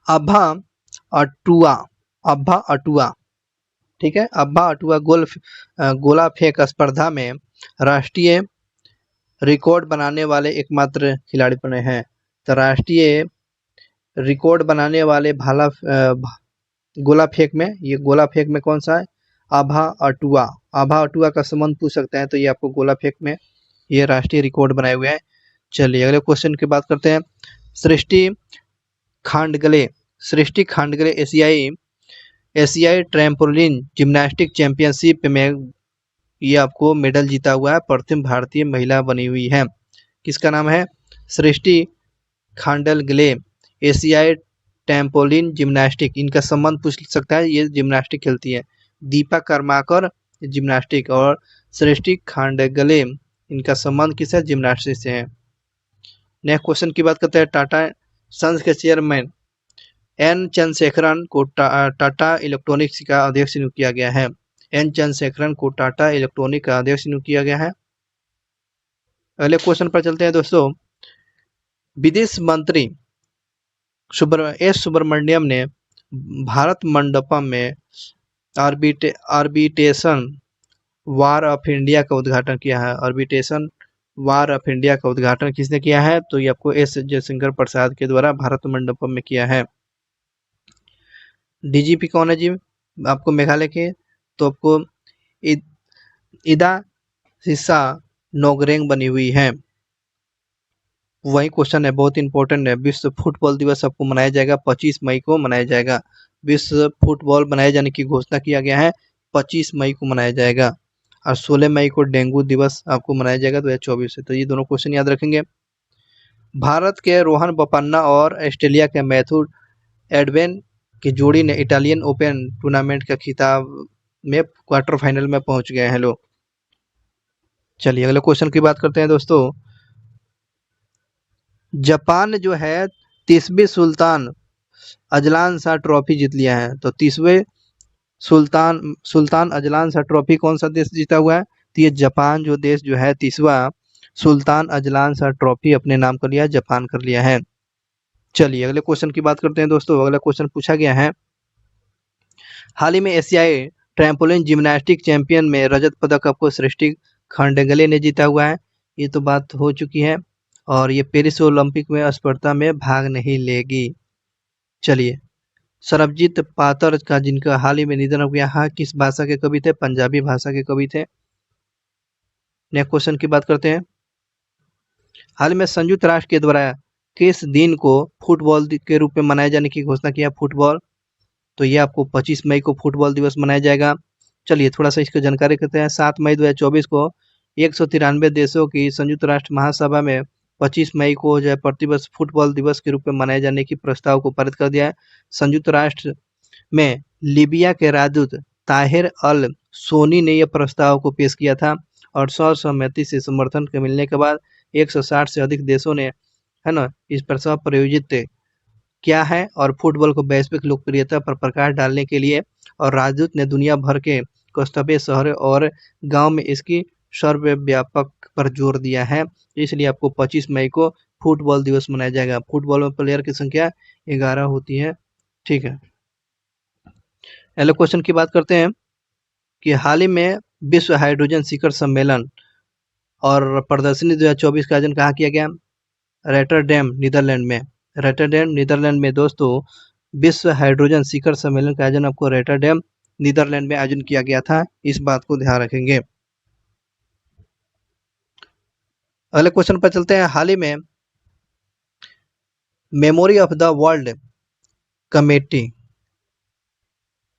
अब्बा अटुआ, ठीक है। अब्बा अटुआ गोला फेंक स्पर्धा में राष्ट्रीय रिकॉर्ड बनाने वाले एकमात्र खिलाड़ी बने हैं। तो राष्ट्रीय रिकॉर्ड बनाने वाले गोला फेंक में, ये गोला फेंक में कौन सा है? आभा अटुआ। आभा अटुआ का संबंध पूछ सकता है, तो ये आपको गोला फेंक में ये राष्ट्रीय रिकॉर्ड बनाए हुए हैं। चलिए अगले क्वेश्चन की बात करते हैं। सृष्टि खांडगले, सृष्टि खांडगले एशियाई एशियाई ट्रैम्पोलिन जिम्नास्टिक चैंपियनशिप में ये आपको मेडल जीता हुआ है, प्रथम भारतीय महिला बनी हुई है। किसका नाम है? सृष्टि खांडलगले, एशियाई ट्रैम्पोलिन जिम्नास्टिक, इनका संबंध पूछ सकता है, ये जिम्नास्टिक खेलती है। दीपा कर्माकर जिम्नास्टिक और सृष्टि खांडगले, इनका संबंध किस है? जिम्नास्टिक से है। नेक्स्ट क्वेश्चन की बात करते हैं। टाटा सन्स के चेयरमैन एन चंद्रशेखरन को टाटा इलेक्ट्रॉनिक्स का अध्यक्ष नियुक्त किया गया है। एन चंद्रशेखरन को टाटा इलेक्ट्रॉनिक का अध्यक्ष नियुक्त किया गया है। अगले क्वेश्चन पर चलते हैं दोस्तों। विदेश मंत्री सुब्रमण्यम ने भारत मंडपम में आर्बिट्रेशन वार ऑफ इंडिया का उद्घाटन किया है। आर्बिट्रेशन वार ऑफ इंडिया का उद्घाटन किसने किया है? तो ये आपको एस जयशंकर प्रसाद के द्वारा भारत मंडपम में किया है। डीजीपी कौन है जी? आपको मेघालय के, तो आपको इदा सिसा नोगरेंग बनी हुई है। वही क्वेश्चन है, बहुत इंपॉर्टेंट है। विश्व फुटबॉल दिवस आपको मनाया जाएगा 25 मई को मनाया जाएगा। विश्व फुटबॉल मनाए जाने की घोषणा किया गया है, 25 मई को मनाया जाएगा। और 16 मई को डेंगू दिवस आपको मनाया जाएगा 2024 से। तो ये दोनों क्वेश्चन याद रखेंगे। भारत के रोहन बोपन्ना और ऑस्ट्रेलिया के मैथ्यू एडवेन की जोड़ी ने इटालियन ओपन टूर्नामेंट का खिताब में क्वार्टर फाइनल में पहुंच गए हैं लोग। चलिए अगले क्वेश्चन की बात करते हैं दोस्तों। जापान जो है 30वीं सुल्तान अजलान शाह ट्रॉफी जीत लिया है। तो 30वें सुल्तान अजलान शाह ट्रॉफी कौन सा देश जीता हुआ है? तो ये जापान जो देश जो है 30वां सुल्तान अजलान शाह ट्रॉफी अपने नाम कर लिया, जापान कर लिया है। चलिए अगले क्वेश्चन की बात करते हैं दोस्तों। अगला क्वेश्चन पूछा गया है, हाल ही में एशियाई ट्रैम्पोलिन जिम्नास्टिक चैंपियन में रजत पदक आपको सृष्टि खांडगले ने जीता हुआ है। ये तो बात हो चुकी है, और ये पेरिस ओलंपिक में स्पर्धा में भाग नहीं लेगी। चलिए सरबजीत पातर का जिनका हाल ही में निधन हो गया, हाँ किस भाषा के कवि थे? पंजाबी भाषा के कवि थे। नेक्स्ट क्वेश्चन की बात करते हैं। हाल में संयुक्त राष्ट्र के द्वारा किस दिन को फुटबॉल के रूप में मनाए जाने की घोषणा किया? फुटबॉल, तो ये आपको 25 मई को फुटबॉल दिवस मनाया जाएगा। चलिए थोड़ा सा इसकी जानकारी करते हैं। 7 मई 2024 को 193 देशों की संयुक्त राष्ट्र महासभा में 25 मई को जो है प्रतिवर्ष फुटबॉल दिवस के रूप में मनाए जाने की प्रस्ताव को पारित कर दिया है। संयुक्त राष्ट्र में लीबिया के राजदूत ताहिर अल सोनी ने यह प्रस्ताव को पेश किया था, और सर्वसम्मति से समर्थन के मिलने के बाद 160 से अधिक देशों ने, है ना, इस प्रस्ताव प्रायोजित क्या है, और फुटबॉल को वैश्विक लोकप्रियता पर प्रकाश डालने के लिए और राजदूत ने दुनिया भर के कस्बे, शहर और गांव में इसकी सर्वव्यापक पर जोर दिया है। इसलिए आपको 25 मई को फुटबॉल दिवस मनाया जाएगा। फुटबॉल में प्लेयर की संख्या 11 होती है। ठीक है, अगले क्वेश्चन की बात करते हैं कि हाल ही में विश्व हाइड्रोजन शिखर सम्मेलन और प्रदर्शनी 2024 का आयोजन कहाँ किया गया? रॉटरडैम नीदरलैंड में। रॉटरडैम नीदरलैंड में दोस्तों विश्व हाइड्रोजन शिखर सम्मेलन का आयोजन आपको रॉटरडैम नीदरलैंड में आयोजन किया गया था, इस बात को ध्यान रखेंगे। अगले क्वेश्चन पर चलते हैं। हाल ही में memory of the world committee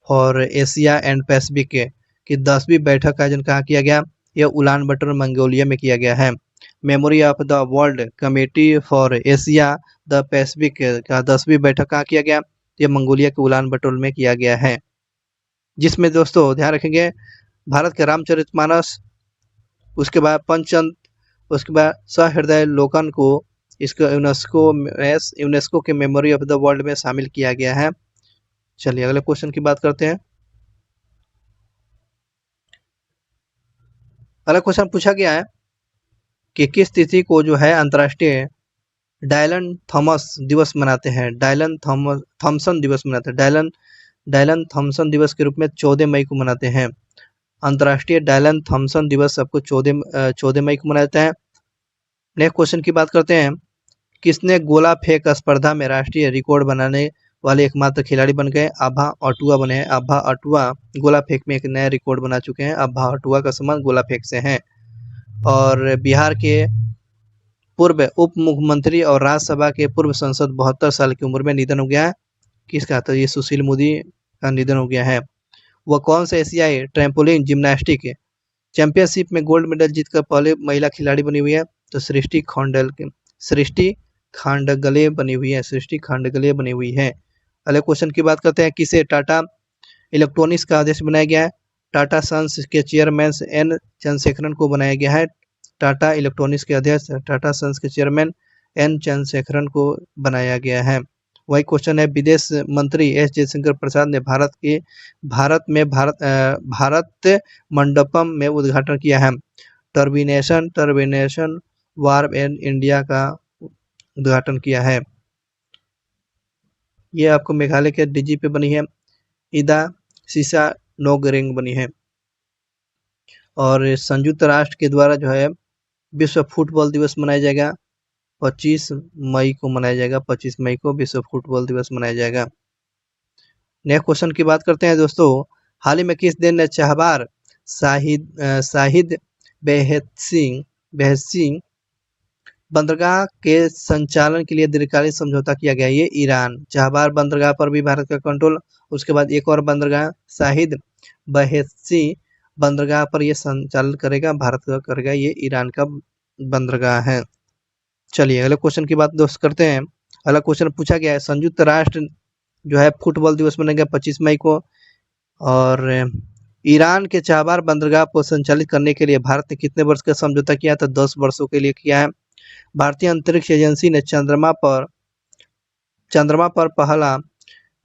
for Asia and Pacific की 10वीं बैठक का आयोजन कहाँ किया गया? यह उलान बटर मंगोलिया में किया गया है। Memory of the world committee for Asia the Pacific का 10वीं बैठक कहाँ किया गया? यह मंगोलिया के उलान बटर में किया गया है, जिसमें दोस्तों ध्यान रखेंगे भारत के रामचरितमानस, उसके बाद पंचतंत्र, उसके बाद सहृदय लोकन को इसको यूनेस्को के मेमोरी ऑफ द वर्ल्ड में शामिल किया गया है। चलिए अगले क्वेश्चन की बात करते हैं। अगला क्वेश्चन पूछा गया है कि किस तिथि को जो है अंतर्राष्ट्रीय डायलन थॉमस दिवस मनाते हैं? डायलन थॉमसन दिवस मनाते हैं। डायलन थॉमसन दिवस के रूप में 14 मई को मनाते हैं। अंतर्राष्ट्रीय डायलन थॉमसन दिवस आपको 14 मई को मनाते हैं। नेक्स्ट क्वेश्चन की बात करते हैं। किसने गोला फेंक स्पर्धा में राष्ट्रीय रिकॉर्ड बनाने वाले एकमात्र खिलाड़ी बन गए। आभा अटुआ बने हैं। आभा अटुआ गोला फेंक में एक नया रिकॉर्ड बना चुके हैं। आभा अटुआ का संबंध गोला फेंक से है। और बिहार के पूर्व उप मुख्यमंत्री और राज्यसभा के पूर्व सांसद 72 साल की उम्र में निधन हो गया है। किसका? तो ये सुशील मोदी का निधन हो गया है। वह कौन सा एशियाई ट्रैम्पोलिन जिम्नास्टिक चैंपियनशिप में गोल्ड मेडल जीतकर पहले महिला खिलाड़ी बनी हुई है? तो सृष्टि खांडगले बनी हुई है। सृष्टि खांडगले बनी हुई है। अगले क्वेश्चन की बात करते हैं। किसे टाटा इलेक्ट्रॉनिक्स का अध्यक्ष बनाया गया है? टाटा सन्स के चेयरमैन एन चंद्रशेखरन को बनाया गया है। टाटा इलेक्ट्रॉनिक्स के अध्यक्ष टाटा सन्स के चेयरमैन एन चंद्रशेखरन को बनाया गया है। वही क्वेश्चन है। विदेश मंत्री एस जयशंकर प्रसाद ने भारत मंडपम में उद्घाटन किया है। टर्बिनेशन वार इन इंडिया का उद्घाटन किया है। ये आपको मेघालय के डीजी पे बनी है। इदा सीसा नोगरेंग बनी है। और संयुक्त राष्ट्र के द्वारा जो है विश्व फुटबॉल दिवस मनाया जाएगा 25 मई को मनाया जाएगा। 25 मई को विश्व फुटबॉल दिवस मनाया जाएगा। नेक्स्ट क्वेश्चन की बात करते हैं दोस्तों। हाल ही में किस देश ने चाहबार शाहिद बेहसी बंदरगाह के संचालन के लिए दीर्घकालीन समझौता किया गया? ये ईरान। चाहबार बंदरगाह पर भी भारत का कंट्रोल। उसके बाद एक और बंदरगाह शाहिद बेहसी बंदरगाह पर यह संचालन करेगा, भारत का करेगा। ये ईरान का बंदरगाह है। चलिए अगले क्वेश्चन की बात दोस्त करते हैं। अगला क्वेश्चन पूछा गया है। संयुक्त राष्ट्र जो है फुटबॉल दिवस मनाएगा 25 मई को। और ईरान के चाहबार बंदरगाह को संचालित करने के लिए भारत ने कितने वर्ष का समझौता किया? तो 10 वर्षों के लिए किया है। भारतीय अंतरिक्ष एजेंसी ने चंद्रमा पर पहला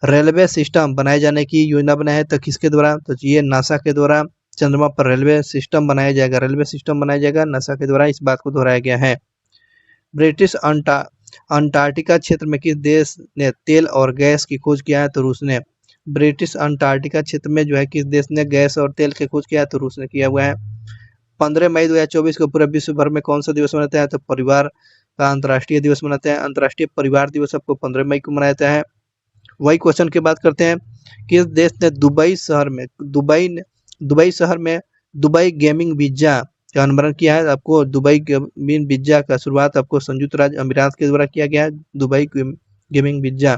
रेलवे सिस्टम बनाए जाने की योजना बनाई है। तो किसके द्वारा? तो ये नासा के द्वारा चंद्रमा पर रेलवे सिस्टम बनाया जाएगा। नासा के द्वारा इस बात को दोहराया गया है। ब्रिटिश अंटार्कटिका क्षेत्र में किस देश ने तेल और गैस की खोज किया है? तो रूस ने। ब्रिटिश अंटार्कटिका क्षेत्र में जो है किस देश ने गैस और तेल की खोज किया है? तो रूस ने किया हुआ है। 15 मई 2024 को पूरे विश्व भर में कौन सा दिवस मनाता है? तो परिवार का अंतर्राष्ट्रीय दिवस मनाते हैं। अंतर्राष्ट्रीय परिवार दिवस आपको 15 मई को मनाया जाता है। वही क्वेश्चन की बात करते हैं। किस देश ने दुबई शहर में दुबई गेमिंग वीजा का अनावरण किया है? आपको दुबई गेमिंग वीजा का शुरुआत आपको संयुक्त राज्य अमीरात के द्वारा किया गया है। Dubai gaming visa.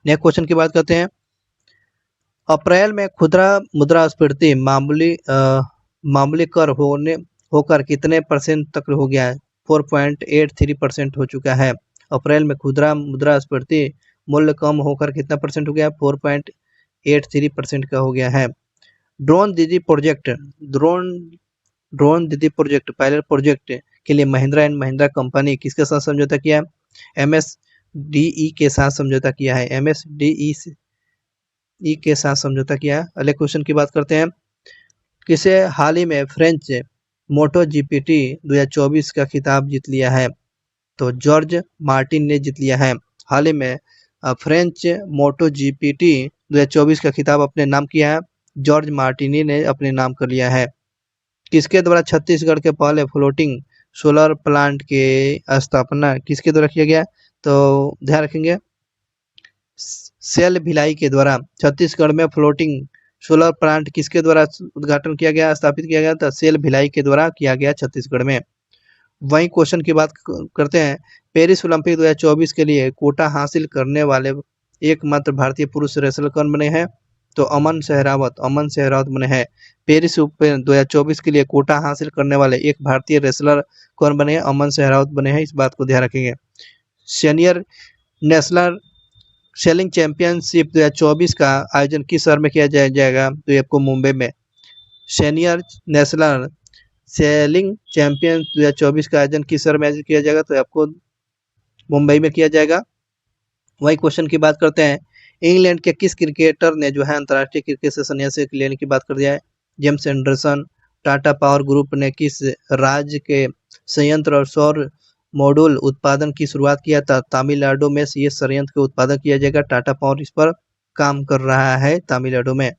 Next question की बात करते हैं। अप्रैल में खुदरा मुद्रास्फीति मामूली कर होकर कितने परसेंट तक हो गया है? 4.83% हो चुका है। अप्रैल में खुदरा मुद्रास्फीति मूल्य कम होकर कितना परसेंट हो गया? 4.83% का हो गया है। ड्रोन दीदी प्रोजेक्ट पायलट प्रोजेक्ट के लिए महिंद्रा एंड महिंद्रा कंपनी किसके साथ समझौता किया है? MSDE के साथ समझौता किया है। MSDE के साथ समझौता किया है। अगले क्वेश्चन की बात करते हैं। किसे हाल ही में फ्रेंच मोटो जीपीटी 2024 का खिताब जीत लिया है? तो जॉर्ज मार्टिन ने जीत लिया है। हाल ही में फ्रेंच मोटो जीपीटी 2024 का खिताब अपने नाम किया है। जॉर्ज मार्टिनी ने अपने नाम कर लिया है। किसके द्वारा छत्तीसगढ़ के पहले फ्लोटिंग सोलर प्लांट के स्थापना किसके द्वारा किया गया? तो ध्यान रखेंगे सेल भिलाई के द्वारा छत्तीसगढ़ में फ्लोटिंग सोलर प्लांट किसके द्वारा उद्घाटन किया गया, स्थापित किया गया? तो सेल भिलाई के द्वारा किया गया छत्तीसगढ़ में। वही क्वेश्चन की बात करते हैं। पेरिस ओलंपिक 2024 के लिए कोटा हासिल करने वाले एकमात्र भारतीय पुरुष रेसलर कौन बने हैं? तो अमन सहरावत बने हैं। पेरिस ओलंपिक 2024 के लिए कोटा हासिल करने वाले एक भारतीय रेसलर कौन बने हैं? अमन सहरावत बने हैं। इस बात को ध्यान रखेंगे। सीनियर नेशनल सेलिंग चैंपियनशिप 2024 का आयोजन किस शहर में किया जाएगा? तो आपको मुंबई में। सीनियर नेशनल सेलिंग चैंपियन 2024 का आयोजन किस शहर में किया जाएगा? तो आपको मुंबई में किया जाएगा। वही क्वेश्चन की बात करते हैं। इंग्लैंड के किस क्रिकेटर ने जो है अंतर्राष्ट्रीय क्रिकेट से संन्यास लेने की बात कर दिया है? James Anderson. Tata power group ने किस राज्य के संयंत्र और सौर मॉड्यूल उत्पादन की शुरुआत किया था? तमिलनाडु में ये संयंत्र का उत्पादन किया जाएगा। टाटा पावर इस पर काम कर रहा है तमिलनाडु में।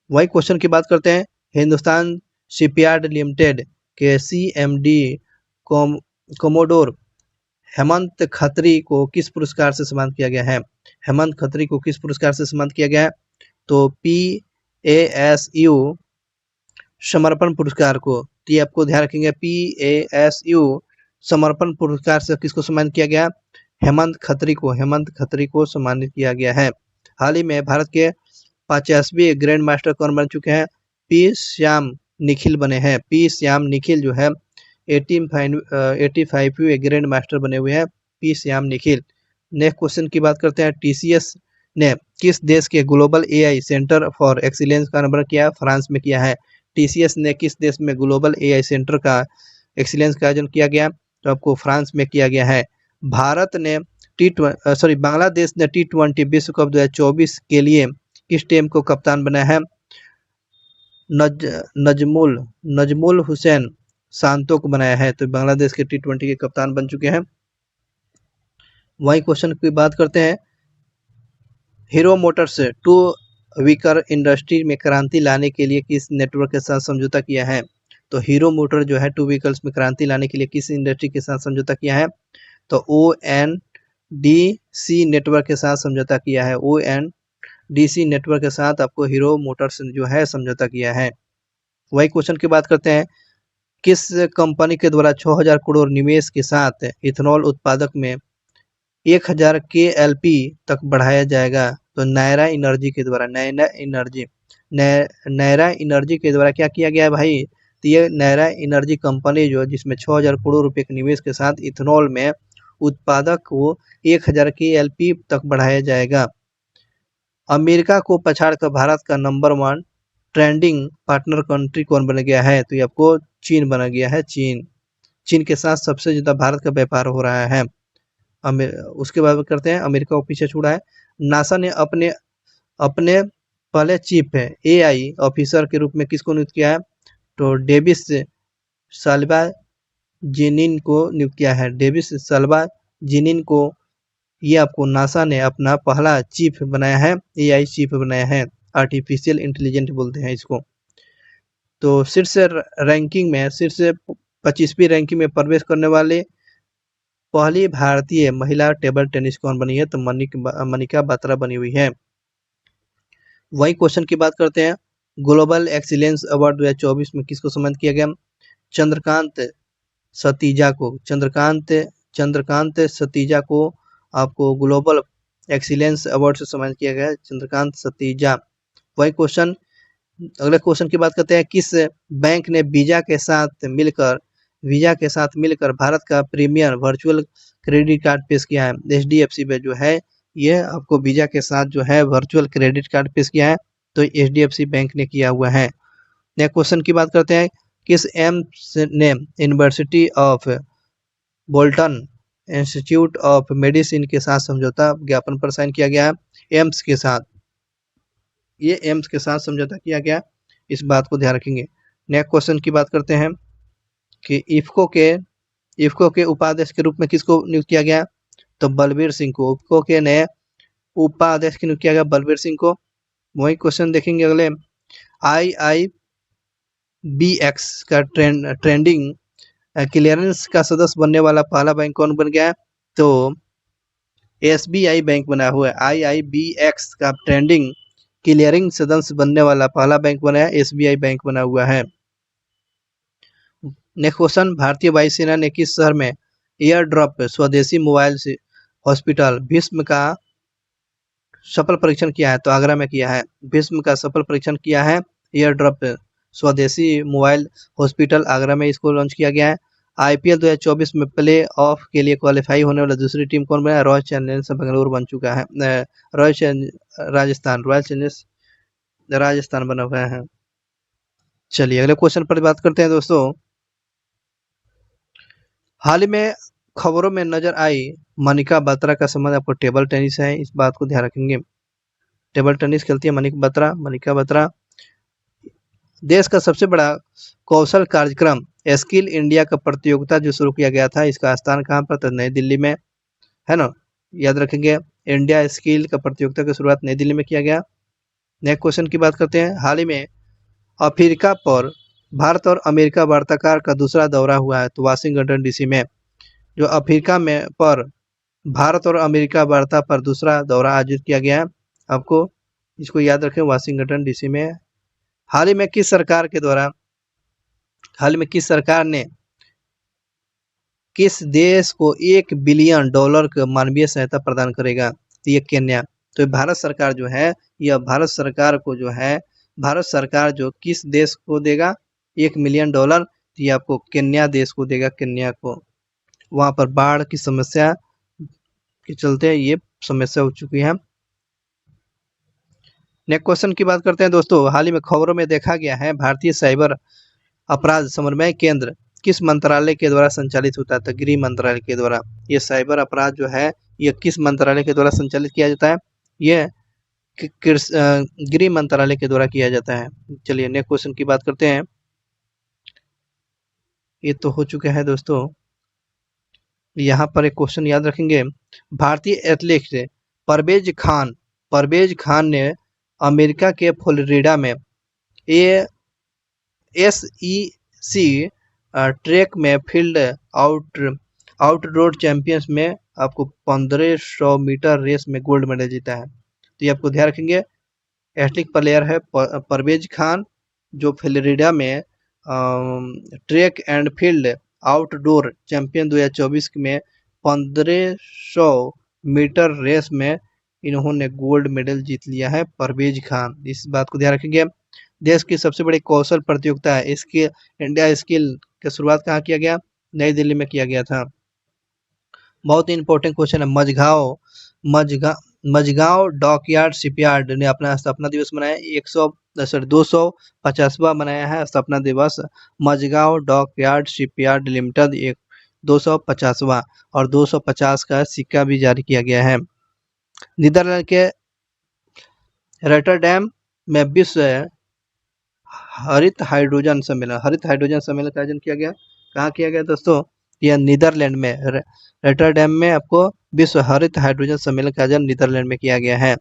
वही क्वेश्चन की बात करते हैं। हिंदुस्तान शिपयार्ड लिमिटेड के CMD कोमोडोर हेमंत खत्री को किस पुरस्कार से सम्मानित किया गया है? हेमंत खत्री को किस पुरस्कार से सम्मानित किया गया है? तो PASU समर्पण पुरस्कार को, तो ये आपको ध्यान रखेंगे, PASU समर्पण पुरस्कार से किसको सम्मानित किया गया? हेमंत खत्री को सम्मानित किया गया है। हाल ही में भारत के 50वीं ग्रैंड मास्टर कौन बन चुके हैं? पी श्याम निखिल बने हैं। पी श्याम निखिल जो है 85वीं ग्रैंड मास्टर बने हुए हैं, P Shyam Nikhil. Next question की बात करते हैं, TCS ने किस देश के global AI centre for excellence का निर्माण किया? फ्रांस में किया है। TCS ने किस देश में ग्लोबल AI सेंटर का एक्सीलेंस का आयोजन किया गया? तो आपको फ्रांस में किया गया है। बांग्लादेश ने T20 विश्व कप 2024 के लिए किस टीम को कप्तान बनाया है? नजमुल हुसैन शांतो को बनाया है, तो बांग्लादेश के T20 के कप्तान बन चुके हैं। वही क्वेश्चन की बात करते हैं, Hero Motors two vehicle industry में क्रांति लाने के लिए किस नेटवर्क के साथ समझौता किया है? तो हीरो मोटर जो है टू व्हीकल्स में क्रांति लाने के लिए किस इंडस्ट्री के साथ समझौता किया है? तो ONDC नेटवर्क के साथ समझौता किया है। ONDC नेटवर्क के साथ आपको हीरो मोटर्स जो है समझौता किया है। वही क्वेश्चन की बात करते हैं, किस कंपनी के द्वारा 6000 करोड़ निवेश के साथ इथेनॉल उत्पादक में 1000 KLP तक बढ़ाया जाएगा? तो नायरा एनर्जी के द्वारा, नायरा एनर्जी के द्वारा क्या किया गया है भाई? तो ये नायरा एनर्जी कंपनी जो जिसमें 6000 करोड़ रुपए के निवेश के साथ इथेनॉल में उत्पादक को 1000 KLP तक बढ़ाया जाएगा। अमेरिका को पछाड़कर भारत का नंबर 1 ट्रेंडिंग पार्टनर कंट्री कौन बन गया है? तो ये आपको चीन बना गया है। चीन के साथ सबसे ज्यादा भारत का व्यापार हो रहा है। उसके बाद करते हैं, अमेरिका को पीछे छोड़ा है। नासा ने अपने पहले चीफ AI ऑफिसर के रूप में किसको नियुक्त किया है? तो डेविस साल्वा जिनिन को नियुक्त किया है। डेविस साल्वा जिनिन को ये आपको नासा ने अपना पहला चीफ बनाया है, AI चीफ बनाया है। आर्टिफिशियल इंटेलिजेंट बोलते हैं इसको। तो शीर्ष 25वीं रैंकिंग में प्रवेश करने वाले पहली भारतीय महिला टेबल टेनिस कौन बनी है? तो मनिका बात्रा बनी हुई है। वही क्वेश्चन की बात करते हैं, ग्लोबल एक्सीलेंस अवार्ड 2024 में किसको सम्मानित किया गया? चंद्रकांत सतीजा को आपको ग्लोबल एक्सीलेंस अवार्ड से सम्मानित किया गया है, चंद्रकांत सतीजा। वही क्वेश्चन, अगले क्वेश्चन की बात करते हैं, किस बैंक ने वीजा के साथ मिलकर भारत का प्रीमियर वर्चुअल क्रेडिट कार्ड पेश किया है? HDFC में जो है ये आपको वीजा के साथ जो है वर्चुअल क्रेडिट कार्ड पेश किया है, तो HDFC बैंक ने किया हुआ है। नेक्स्ट क्वेश्चन की बात करते हैं, किस एम्स ने university of Bolton institute of medicine के साथ समझौता ज्ञापन पर साइन किया गया है? एम्स के साथ, ये एम्स के साथ समझौता किया गया, इस बात को ध्यान रखेंगे। नेक्स्ट क्वेश्चन की बात करते हैं कि इफ्को के उपाध्यक्ष के रूप में किसको नियुक्त किया गया? तो बलबीर सिंह को। इफ्को के नए उपाध्यक्ष की नियुक्त किया गया बलबीर सिंह को। वही क्वेश्चन देखेंगे अगले, IIBX का ट्रेंडिंग क्लियरेंस का सदस्य बनने वाला पहला बैंक कौन बन गया है? तो SBI बैंक बना हुआ है। IIBX का ट्रेंडिंग क्लियरिंग सदस्य बनने वाला पहला बैंक बना है, SBI बैंक बना हुआ है। नेक्स्ट क्वेश्चन, भारतीय वायुसेना ने किस शहर में एयर ड्रॉप स्वदेशी मोबाइल हॉस्पिटल भीष्म का सफल परीक्षण किया है? तो आगरा में किया है। भीष्म का सफल परीक्षण किया है, एयर ड्रॉप स्वदेशी मोबाइल हॉस्पिटल आगरा में इसको लॉन्च किया गया है। IPL 2024 में प्ले ऑफ के लिए क्वालिफाई होने वाला दूसरी टीम कौन बना है? रॉयल चैलेंजर्स बेंगलुरु बन चुका है। रॉयल चैलेंजर्स राजस्थान बना हुआ है। चलिए अगले क्वेश्चन पर बात करते हैं दोस्तों, हाल ही में खबरों में नजर आई मनिका बत्रा का संबंध आपको टेबल टेनिस है, इस बात को ध्यान रखेंगे। टेबल टेनिस खेलती है मनिका बत्रा। देश का सबसे बड़ा कौशल कार्यक्रम स्किल इंडिया का प्रतियोगिता जो शुरू किया गया था, इसका स्थान कहाँ पर? तो नई दिल्ली में, है ना, याद रखेंगे। इंडिया स्किल का प्रतियोगिता की शुरुआत नई दिल्ली में किया गया। नेक्स्ट क्वेश्चन की बात करते हैं, हाल ही में अफ्रीका पर भारत और अमेरिका वार्ताकार का दूसरा दौरा हुआ है, तो वाशिंगटन DC में। जो अफ्रीका में पर भारत और अमेरिका वार्ता पर दूसरा दौरा आयोजित किया गया है। आपको इसको याद रखें, वाशिंगटन डीसी में। हाल ही में किस सरकार के द्वारा हाल में किस सरकार ने किस देश को $1 बिलियन का मानवीय सहायता प्रदान करेगा? तो ये केन्या। तो भारत सरकार जो है, यह भारत सरकार को जो है, भारत सरकार जो किस देश को देगा $1 मिलियन, तो ये आपको केन्या देश को देगा, केन्या को। वहां पर बाढ़ की समस्या के चलते ये समस्या हो चुकी है। नेक्स्ट क्वेश्चन की बात करते हैं दोस्तों। हाल ही में खबरों में देखा गया है, भारतीय साइबर अपराध समन्वय केंद्र किस मंत्रालय के द्वारा संचालित होता है? तो गृह मंत्रालय के द्वारा। ये साइबर अपराध जो है, ये किस मंत्रालय के द्वारा संचालित किया जाता है? ये गृह मंत्रालय के द्वारा किया जाता है। चलिए नेक्स्ट क्वेश्चन की बात करते हैं। ये तो हो चुका है दोस्तों। यहाँ पर एक क्वेश्चन याद रखेंगे। भारतीय एथलीट परवेज खान ने अमेरिका के फ्लोरिडा में SEC ट्रैक में फील्ड आउटडोर चैंपियंस में आपको 1500 मीटर रेस में गोल्ड मेडल जीता है। तो ये आपको ध्यान रखेंगे। एथलीट प्लेयर है परवेज खान, जो फ्लोरिडा में track and field outdoor champion 2024 में 1500 मीटर रेस में इन्होंने गोल्ड मेडल जीत लिया है, परवेज खान। इस बात को ध्यान रखेंगे। देश की सबसे बड़ी कौशल प्रतियोगिता है इंडिया स्किल की शुरुआत कहाँ किया गया? नई दिल्ली में किया गया था। बहुत ही इंपॉर्टेंट क्वेश्चन है। मझगांव डॉकयार्ड शिपयार्ड ने अपना स्थापना दिवस मनाया। 250वां मनाया है स्थापना दिवस। मझगांव डॉकयार्ड शिपयार्ड लिमिटेड 250वां, और 250 का सिक्का भी जारी किया गया है। नीदरलैंड के रॉटरडैम में विश्व हरित हाइड्रोजन सम्मेलन का आयोजन किया गया। कहाँ किया गया दोस्तों? यह नीदरलैंड में रॉटरडैम में आपको विश्व हरित हाइड्रोजन सम्मेलन का आयोजन नीदरलैंड में किया गया है।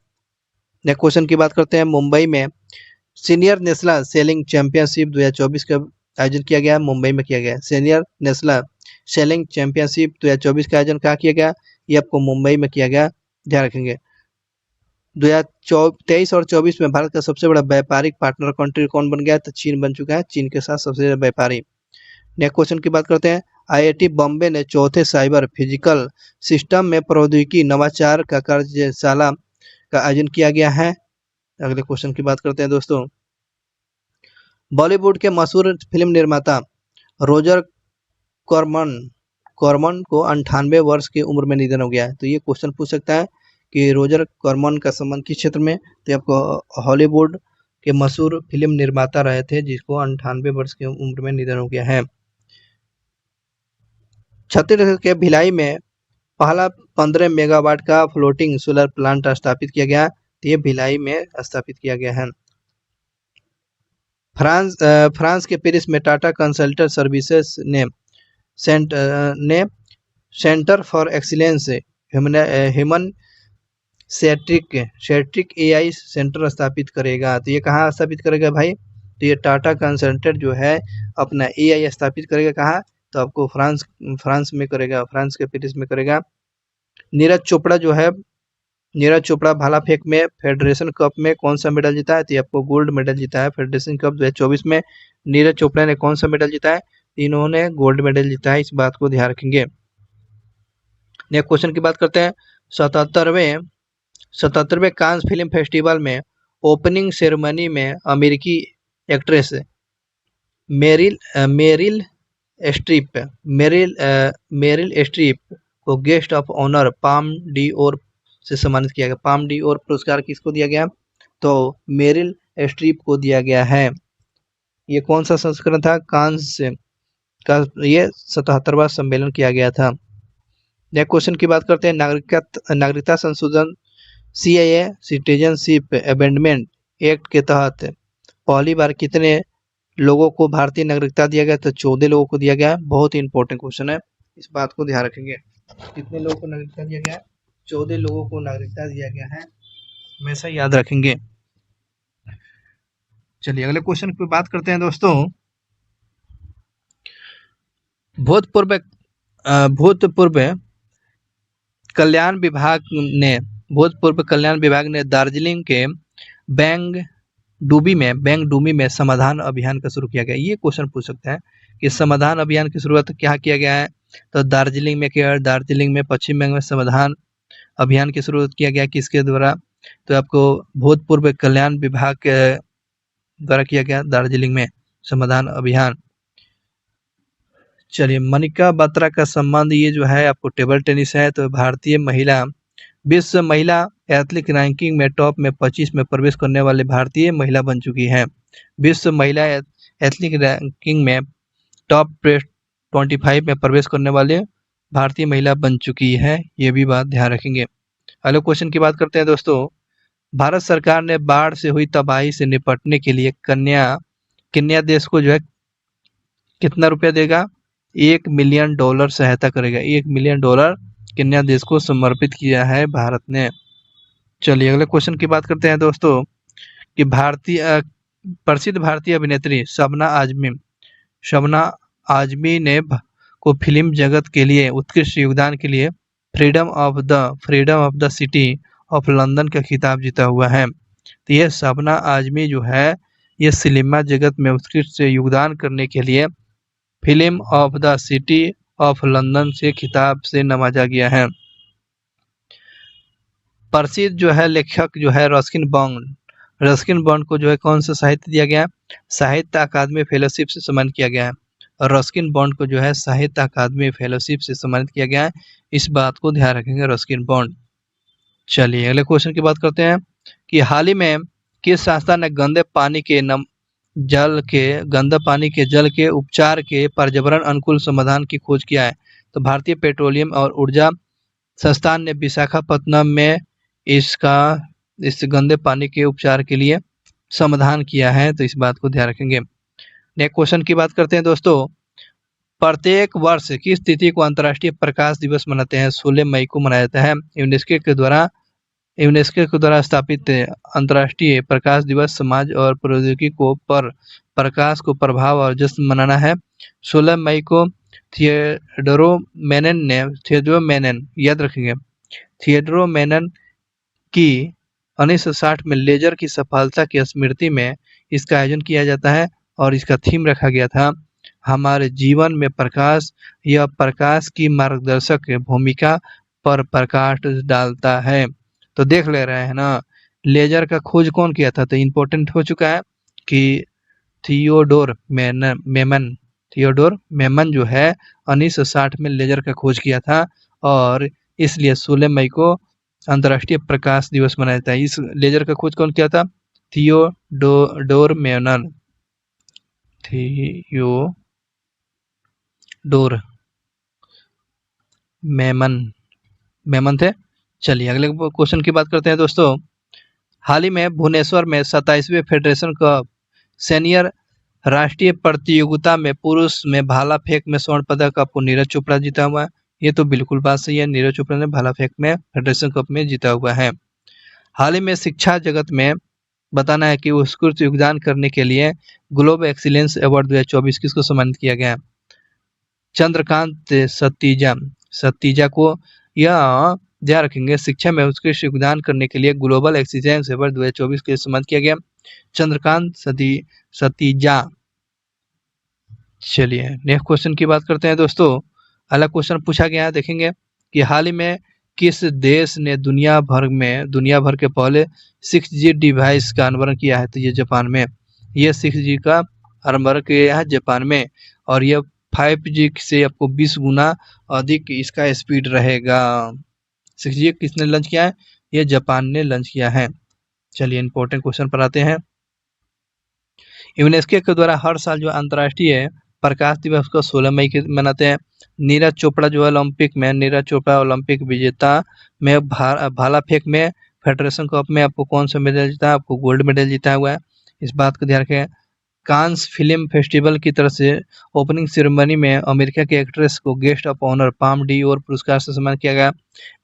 नेक्स्ट क्वेश्चन की बात करते हैं। मुंबई में सीनियर नेशनल सेलिंग चैंपियनशिप 2024 का आयोजन किया गया। मुंबई में किया गया। सीनियर नेशनल सेलिंग चैंपियनशिप 2024 का आयोजन कहाँ किया गया? ये आपको मुंबई में किया गया, ध्यान रखेंगे। 2023 और 24 में भारत का सबसे बड़ा व्यापारिक पार्टनर कंट्री कौन बन गया? तो चीन बन चुका है। चीन के साथ सबसे ज्यादा व्यापारी। नेक्स्ट क्वेश्चन की बात करते हैं। IIT बॉम्बे ने चौथे साइबर फिजिकल सिस्टम में प्रौद्योगिकी नवाचार का कार्यशाला का आयोजन किया गया है। अगले क्वेश्चन की बात करते हैं दोस्तों। बॉलीवुड के मशहूर फिल्म निर्माता रोजर कॉर्मन को 98 वर्ष की उम्र में निधन हो गया है। तो ये क्वेश्चन पूछ सकता है कि रोजर कॉर्मन का संबंध किस क्षेत्र में? तो आपको हॉलीवुड के मशहूर फिल्म निर्माता रहे थे, जिसको 98 वर्ष की उम्र में निधन हो गया है। छत्तीसगढ़ के भिलाई में पहला 15 मेगावाट का फ्लोटिंग सोलर प्लांट स्थापित किया गया। तो ये भिलाई में स्थापित किया गया है। फ्रांस के पेरिस में टाटा कंसल्टेंट सर्विसेज ने centre for excellence human सेट्रिक AI centre स्थापित करेगा। तो ये कहाँ स्थापित करेगा भाई? तो ये टाटा कंसल्टेंट जो है अपना AI स्थापित करेगा। कहाँ? तो आपको फ्रांस में करेगा, फ्रांस के पेरिस में करेगा। नीरज चोपड़ा भाला फेंक में फेडरेशन कप में कौन सा मेडल जीता है? तो आपको गोल्ड मेडल जीता है। फेडरेशन कप 2024 में नीरज चोपड़ा ने कौन सा मेडल जीता है? इन्होंने गोल्ड मेडल जीता है। इस बात को ध्यान रखेंगे। नेक्स्ट क्वेश्चन की बात करते हैं। 77वें कांस फिल्म फेस्टिवल में ओपनिंग सेरेमनी में अमेरिकी एक्ट्रेस मेरिल स्ट्रीप को guest of honour Palme d'Or से सम्मानित किया गया। पाम डिओर पुरस्कार किसको दिया गया? तो मेरिल स्ट्रीप को दिया गया है। ये कौन सा संस्करण था? कांस का ये 77वां सम्मेलन किया गया था। नेक्स्ट क्वेश्चन की बात करते हैं। नागरिकता संशोधन CAA सिटीजनशिप अमेंडमेंट एक्ट के तहत पहली बार कितने लोगों को भारतीय नागरिकता दिया गया? तो 14 लोगों को दिया गया। बहुत ही इंपॉर्टेंट क्वेश्चन है, इस बात को ध्यान रखेंगे। कितने लोगों को नागरिकता दिया गया? 14 लोगों को नागरिकता दिया गया है, हमेशा याद रखेंगे। चलिए अगले क्वेश्चन की बात करते हैं दोस्तों। भूतपूर्व भूतपूर्व कल्याण विभाग ने भूतपूर्व कल्याण विभाग ने दार्जिलिंग के बैंगडूमी में समाधान अभियान का शुरू किया गया। ये क्वेश्चन पूछ सकते हैं कि समाधान अभियान की शुरुआत क्या किया गया है। तो दार्जिलिंग में किया, दार्जिलिंग में पश्चिम बंगाल में समाधान अभियान की शुरुआत किया गया किसके द्वारा। तो आपको भूतपूर्व कल्याण विभाग के द्वारा किया गया दार्जिलिंग में समाधान अभियान। चलिए, मनिका बत्रा का संबंध ये जो है आपको टेबल टेनिस है। तो भारतीय महिला विश्व महिला एथलीट रैंकिंग में टॉप में 25 में प्रवेश करने वाले भारतीय महिला बन चुकी है। विश्व महिला एथलीट रैंकिंग में टॉप 25 में प्रवेश करने वाले भारतीय महिला बन चुकी है। ये भी बात ध्यान रखेंगे। अगले क्वेश्चन की बात करते हैं दोस्तों। भारत सरकार ने बाढ़ से हुई तबाही से निपटने के लिए केन्या देश को जो है कितना रुपया देगा। $1 मिलियन सहायता करेगा। $1 मिलियन केन्या देश को समर्पित किया है भारत ने। चलिए अगले क्वेश्चन की बात करते हैं दोस्तों कि प्रसिद्ध भारतीय अभिनेत्री शबना आजमी ने को फिल्म जगत के लिए उत्कृष्ट योगदान के लिए freedom of the city of London का खिताब जीता हुआ है। तो ये शबना आजमी जो है ये सिनेमा जगत में उत्कृष्ट योगदान करने के लिए film of the city of London से खिताब से नवाजा गया है। प्रसिद्ध जो है लेखक जो है रस्किन बॉन्ड को जो है कौन सा साहित्य दिया गया। साहित्य अकादमी फेलोशिप से सम्मानित किया गया है। रस्किन बॉन्ड को जो है साहित्य अकादमी फेलोशिप से सम्मानित किया गया है। इस बात को ध्यान रखेंगे रस्किन बॉन्ड। चलिए अगले क्वेश्चन की बात करते हैं कि हाल ही में किस संस्था ने गंदे पानी के जल के उपचार के पर्यावरण अनुकूल समाधान की खोज किया है। तो भारतीय पेट्रोलियम और ऊर्जा संस्थान ने विशाखापत्तनम में इस गंदे पानी के उपचार के लिए समाधान किया है। तो इस बात को ध्यान रखेंगे। नेक्स्ट क्वेश्चन की बात करते हैं दोस्तों। प्रत्येक वर्ष किस तिथि को अंतर्राष्ट्रीय प्रकाश दिवस मनाते हैं। 16 मई को मनाया जाता है। यूनेस्को के द्वारा स्थापित अंतर्राष्ट्रीय प्रकाश दिवस समाज और प्रौद्योगिकी को पर प्रकाश को प्रभाव और जश्न मनाना है। 16 मई को थियोडोरो मेनन याद रखेंगे। थियोडोरो मेनन की 1960 में लेजर की सफलता की स्मृति में इसका आयोजन किया जाता है और इसका थीम रखा गया था हमारे जीवन में प्रकाश। यह प्रकाश की मार्गदर्शक भूमिका पर प्रकाश डालता है। तो देख ले रहे हैं ना, लेजर का खोज कौन किया था। तो इम्पोर्टेंट हो चुका है कि थियोडोर मेमन जो है 1960 में लेजर का खोज किया था और इसलिए 16 मई को अंतर्राष्ट्रीय प्रकाश दिवस मनाया जाता है। इस लेजर का खोज कौन किया था। थियोडोर मेमन थे। चलिए अगले क्वेश्चन की बात करते हैं दोस्तों। हाल ही में भुवनेश्वर में 27वें फेडरेशन कप सीनियर राष्ट्रीय प्रतियोगिता में पुरुष में भाला फेंक में स्वर्ण पदक आपको नीरज चोपड़ा जीता हुआ है। ये तो बिल्कुल बात सही है। नीरज चोपड़ा ने भाला फेंक में फेडरेशन कप में जीता हुआ है। हाल ही में शिक्षा जगत में बताना है कि उत्कृष्ट योगदान करने के लिए ग्लोबल एक्सीलेंस अवार्ड 2024 किसको सम्मानित किया गया। चंद्रकांत सतीजा को यह ध्यान रखेंगे। शिक्षा में उत्कृष्ट योगदान करने के लिए ग्लोबल एक्सीलेंस अवार्ड 2024 के लिए सम्मानित किया गया चंद्रकांत सतीजा। चलिए नेक्स्ट क्वेश्चन की बात करते हैं दोस्तों। अगला क्वेश्चन पूछा गया है, देखेंगे कि हाल ही में किस देश ने दुनिया भर के पहले 6G डिवाइस का अनावरण किया है। तो ये जापान में। ये 6G का अनावरण किया है जापान में और यह 5G से आपको 20 गुना अधिक इसका स्पीड रहेगा। 6G किसने लॉन्च किया है। ये जापान ने लॉन्च किया है। चलिए इंपॉर्टेंट क्वेश्चन पर आते हैं। यूनेस्को के द्वारा हर साल जो अंतर्राष्ट्रीय प्रकाश दिवस को 16 मई के मनाते हैं। नीरज चोपड़ा जो ओलंपिक विजेता में भाला फेंक में फेडरेशन कप में आपको कौन सा मेडल जीता है। आपको गोल्ड मेडल जीता हुआ है। इस बात को ध्यान रखें। कांस फिल्म फेस्टिवल की तरफ से ओपनिंग सेरेमनी में अमेरिका के एक्ट्रेस को guest of honour Palme d'Or पुरस्कार से सम्मानित किया गया।